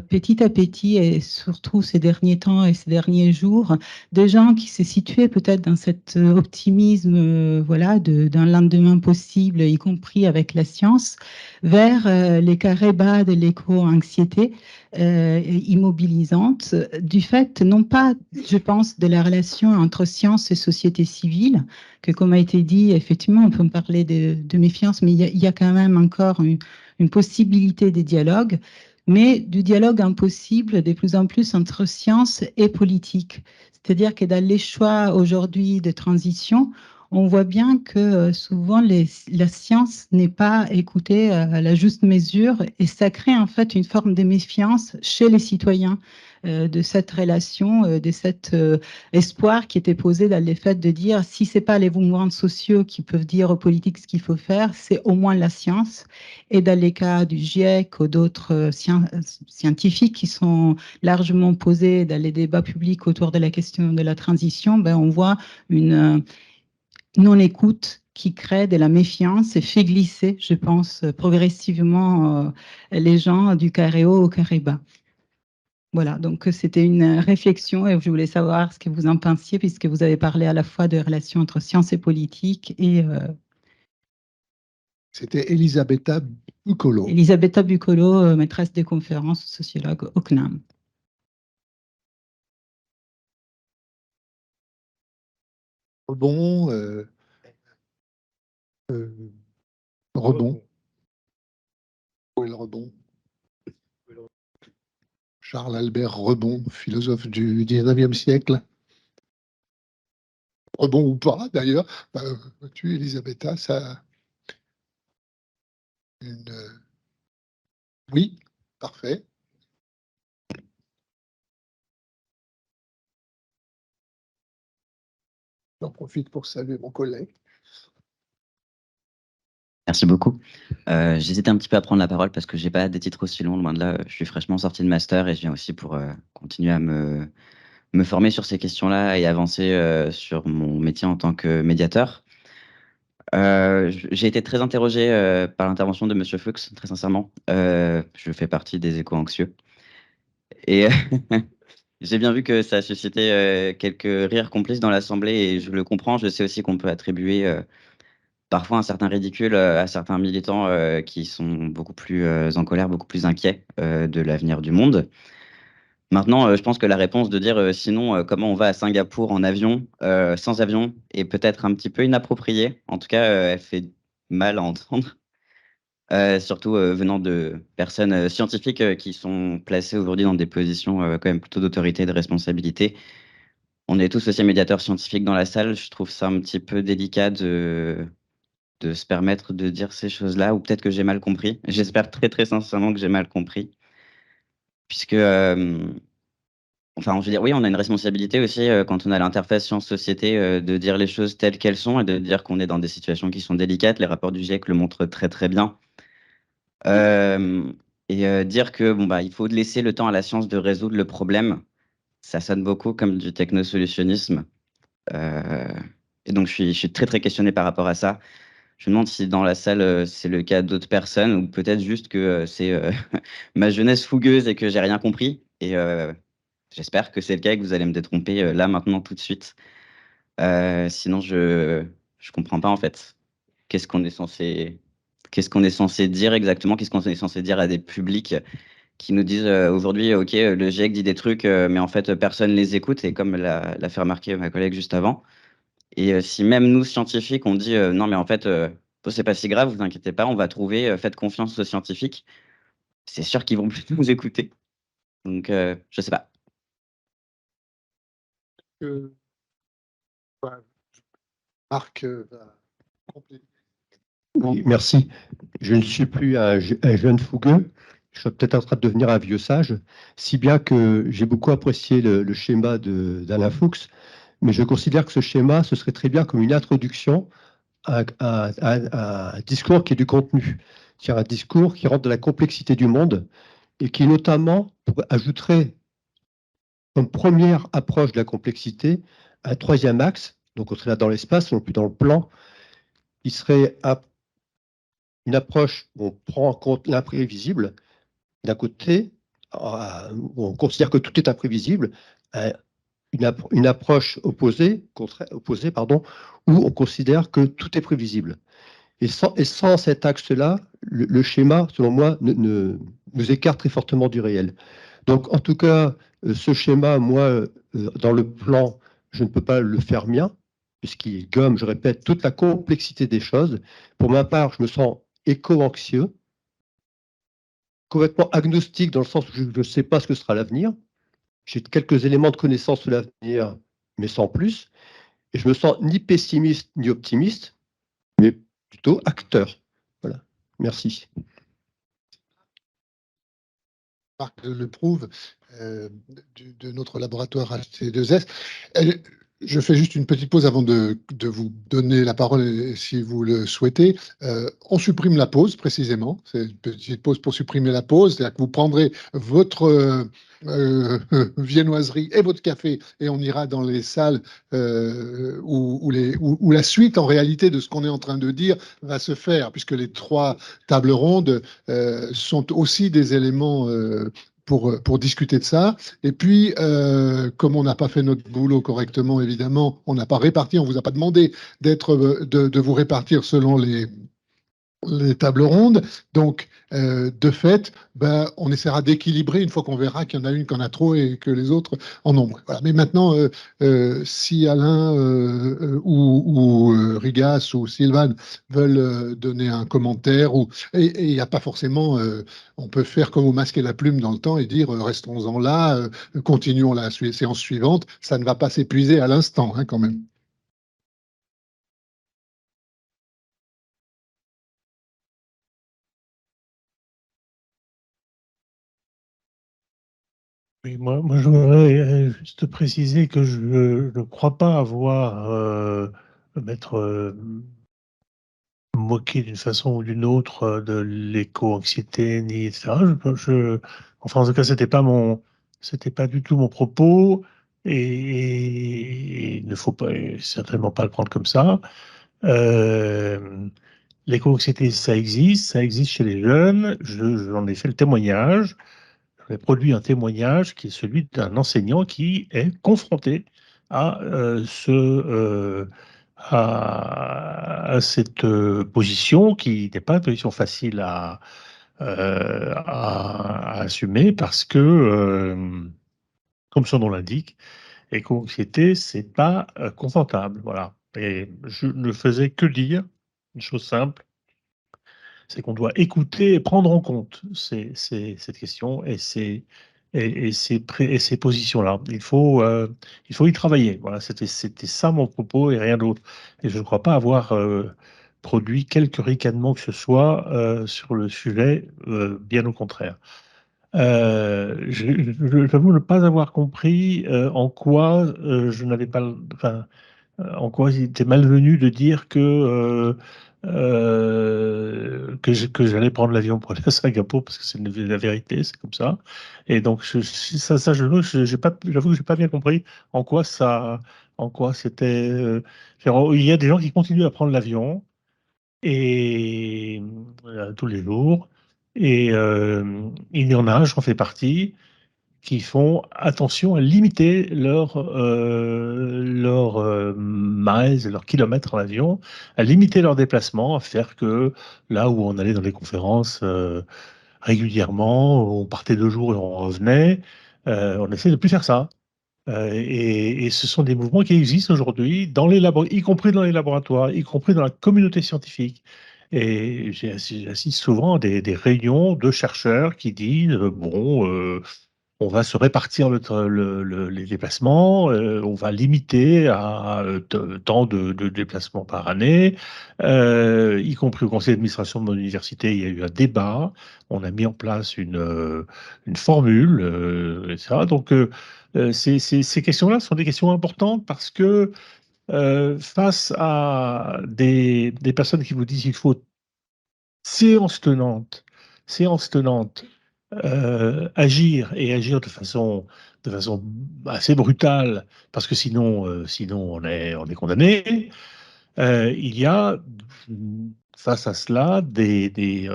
petit à petit, et surtout ces derniers temps et ces derniers jours, des gens qui se situaient peut-être dans cet optimisme voilà, d'un lendemain possible, y compris avec la science, vers les carrés bas de l'éco-anxiété immobilisante, du fait, non pas, je pense, de la relation entre science et société civile, que comme a été dit, effectivement, on peut parler de méfiance, mais il y a quand même encore une possibilité de dialogue, mais du dialogue impossible de plus en plus entre science et politique. C'est-à-dire que dans les choix aujourd'hui de transition, on voit bien que souvent la science n'est pas écoutée à la juste mesure et ça crée en fait une forme de méfiance chez les citoyens de cette relation, de cet espoir qui était posé dans le fait de dire si ce n'est pas les mouvements sociaux qui peuvent dire aux politiques ce qu'il faut faire, c'est au moins la science. Et dans les cas du GIEC ou d'autres scientifiques qui sont largement posés dans les débats publics autour de la question de la transition, ben, on voit une non-écoute qui crée de la méfiance et fait glisser, je pense, progressivement les gens du carré haut au carré bas. Voilà, donc c'était une réflexion et je voulais savoir ce que vous en pensiez puisque vous avez parlé à la fois de relations entre science et politique et... C'était Elisabetta Bucolo. Elisabetta Bucolo, maîtresse des conférences, sociologue au CNAM. Rebond. Rebond. Où est le rebond? Charles Albert Rebond, philosophe du 19e siècle. Bon ou pas d'ailleurs. Tu, Elisabetta, ça. Oui, parfait. J'en profite pour saluer mon collègue. Merci beaucoup. J'hésitais un petit peu à prendre la parole parce que j'ai pas des titres aussi longs, loin de là. Je suis fraîchement sorti de master et je viens aussi pour continuer à me former sur ces questions-là et avancer sur mon métier en tant que médiateur. J'ai été très interrogé par l'intervention de Monsieur Fuchs, très sincèrement. Je fais partie des éco-anxieux. Et j'ai bien vu que ça a suscité quelques rires complices dans l'Assemblée et je le comprends. Je sais aussi qu'on peut attribuer parfois un certain ridicule à certains militants qui sont beaucoup plus en colère, beaucoup plus inquiets de l'avenir du monde. Maintenant, je pense que la réponse de dire sinon comment on va à Singapour en avion, sans avion, est peut-être un petit peu inappropriée. En tout cas, elle fait mal à entendre, surtout venant de personnes scientifiques qui sont placées aujourd'hui dans des positions quand même plutôt d'autorité et de responsabilité. On est tous aussi médiateurs scientifiques dans la salle. Je trouve ça un petit peu délicat de se permettre de dire ces choses-là, ou peut-être que j'ai mal compris. J'espère très, très sincèrement que j'ai mal compris, puisque, enfin, je veux dire, oui, on a une responsabilité aussi quand on a l'interface science-société de dire les choses telles qu'elles sont et de dire qu'on est dans des situations qui sont délicates. Les rapports du GIEC le montrent très, très bien. Dire que bon, bah, il faut laisser le temps à la science de résoudre le problème, ça sonne beaucoup comme du technosolutionnisme. Et donc, je suis très, très questionné par rapport à ça. Je me demande si dans la salle, c'est le cas d'autres personnes ou peut-être juste que c'est ma jeunesse fougueuse et que j'ai rien compris. Et j'espère que c'est le cas et que vous allez me détromper là, maintenant, tout de suite. Sinon, je comprends pas en fait. Qu'est-ce qu'on est censé dire exactement? Qu'est-ce qu'on est censé dire à des publics qui nous disent aujourd'hui, OK, le GIEC dit des trucs, mais en fait, personne les écoute. Et comme l'a fait remarquer ma collègue juste avant. Et si même nous, scientifiques, on dit non, mais en fait, c'est pas si grave, vous inquiétez pas, on va trouver, faites confiance aux scientifiques, c'est sûr qu'ils vont plus nous écouter. Donc, je sais pas. Marc va compléter. Oui, merci. Je ne suis plus un jeune fougueux. Je suis peut-être en train de devenir un vieux sage, si bien que j'ai beaucoup apprécié le schéma d'Alain Fuchs, mais je considère que ce schéma, ce serait très bien comme une introduction à un discours qui est du contenu, c'est-à-dire un discours qui rentre dans la complexité du monde et qui notamment ajouterait comme première approche de la complexité un troisième axe, donc on serait là dans l'espace, non plus dans le plan, qui serait une approche où on prend en compte l'imprévisible, d'un côté, où on considère que tout est imprévisible, une approche opposée, où on considère que tout est prévisible. Et sans cet axe-là, le schéma, selon moi, nous écarte très fortement du réel. Donc, en tout cas, ce schéma, moi, dans le plan, je ne peux pas le faire mien, puisqu'il gomme, je répète, toute la complexité des choses. Pour ma part, je me sens éco-anxieux, complètement agnostique dans le sens où je ne sais pas ce que sera l'avenir. J'ai quelques éléments de connaissance sur l'avenir, mais sans plus. Et je me sens ni pessimiste ni optimiste, mais plutôt acteur. Voilà. Merci. Marc le prouve, de notre laboratoire HC2S. Je fais juste une petite pause avant de vous donner la parole si vous le souhaitez. On supprime la pause précisément. C'est une petite pause pour supprimer la pause. C'est-à-dire que vous prendrez votre viennoiserie et votre café et on ira dans les salles où la suite en réalité de ce qu'on est en train de dire va se faire, puisque les 3 tables rondes sont aussi des éléments pour discuter de ça. Et puis, comme on n'a pas fait notre boulot correctement, évidemment, on n'a pas réparti, on vous a pas demandé de vous répartir selon les tables rondes. Donc, de fait, ben, on essaiera d'équilibrer une fois qu'on verra qu'il y en a une qui en a trop et que les autres en ont moins. Voilà. Mais maintenant, si Alain ou Rigas ou Sylvain veulent donner un commentaire, et il n'y a pas forcément, on peut faire comme au masque et la plume dans le temps et dire restons-en là, continuons la séance suivante. Ça ne va pas s'épuiser à l'instant, hein, quand même. Oui, moi, je voudrais juste préciser que je ne crois pas avoir m'être moqué d'une façon ou d'une autre de l'éco-anxiété, ni etc. Enfin, en tout cas, c'était pas du tout mon propos, et il ne faut pas, certainement pas le prendre comme ça. Euh, L'éco-anxiété, ça existe chez les jeunes. J'en ai fait le témoignage. J'avais produit un témoignage qui est celui d'un enseignant qui est confronté à, à cette position qui n'est pas une position facile à assumer parce que, comme son nom l'indique, éco-anxiété, c'est pas confortable. Voilà. Et je ne faisais que dire une chose simple, c'est qu'on doit écouter et prendre en compte cette question et ces positions-là. Il faut y travailler. Voilà, c'était ça mon propos et rien d'autre. Et je ne crois pas avoir produit quelque ricanement que ce soit sur le sujet, bien au contraire. J'avoue ne pas avoir compris en quoi je n'avais pas, enfin, en quoi il était malvenu de dire que j'allais prendre l'avion pour aller à Singapour parce que c'est la vérité, c'est comme ça. Et donc j'avoue que j'ai pas bien compris en quoi en quoi c'était. Il y a des gens qui continuent à prendre l'avion et tous les jours, et il y en a, j'en fais partie, qui font attention à limiter miles, leurs kilomètres en avion, à limiter leurs déplacements, à faire que là où on allait dans les conférences régulièrement, on partait 2 jours et on revenait, on essaie de plus faire ça. Et ce sont des mouvements qui existent aujourd'hui, y compris dans les laboratoires, y compris dans la communauté scientifique. Et j'assiste souvent à des réunions de chercheurs qui disent, bon, on va se répartir les déplacements, on va limiter à tant de déplacements par année, y compris au conseil d'administration de mon université, il y a eu un débat, on a mis en place une formule, etc. Donc, ces questions-là sont des questions importantes parce que face à des personnes qui vous disent qu'il faut séance tenante, séance tenante, agir et agir de façon assez brutale, parce que sinon on est condamné. Il y a face à cela des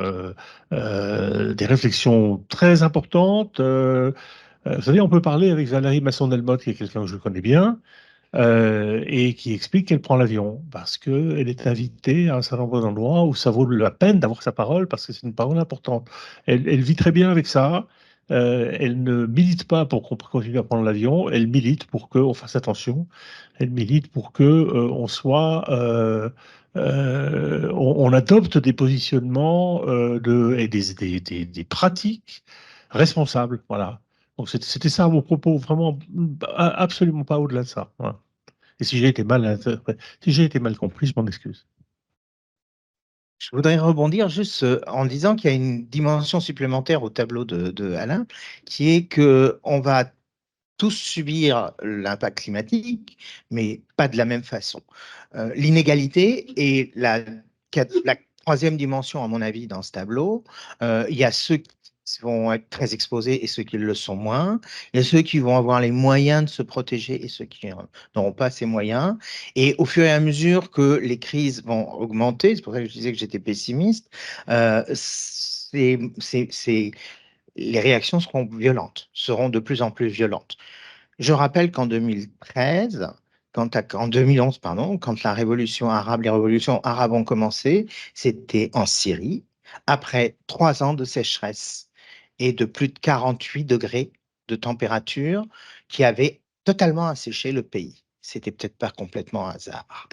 réflexions très importantes. Vous savez, on peut parler avec Valérie Masson-Delmotte, qui est quelqu'un que je connais bien, et qui explique qu'elle prend l'avion parce qu'elle est invitée à un certain nombre d'endroits où ça vaut la peine d'avoir sa parole parce que c'est une parole importante. Elle vit très bien avec ça. Elle ne milite pas pour qu'on continue à prendre l'avion. Elle milite pour qu'on fasse attention. Elle milite pour que on soit, on adopte des positionnements et des pratiques responsables. Voilà. Donc c'était ça mon propos, vraiment absolument pas au-delà de ça. Voilà. Et si j'ai été si j'ai été mal compris, je m'en excuse. Je voudrais rebondir juste en disant qu'il y a une dimension supplémentaire au tableau de Alain, qui est que on va tous subir l'impact climatique, mais pas de la même façon. L'inégalité est la troisième dimension, à mon avis, dans ce tableau. Il y a ceux qui vont être très exposés et ceux qui le sont moins. Il y a ceux qui vont avoir les moyens de se protéger et ceux qui n'auront pas ces moyens. Et au fur et à mesure que les crises vont augmenter, c'est pour ça que je disais que j'étais pessimiste, les réactions seront violentes, seront de plus en plus violentes. Je rappelle qu'en 2013, en 2011, pardon, quand les révolutions arabes ont commencé, c'était en Syrie, après 3 ans de sécheresse et de plus de 48 degrés de température qui avaient totalement asséché le pays. C'était peut-être pas complètement un hasard.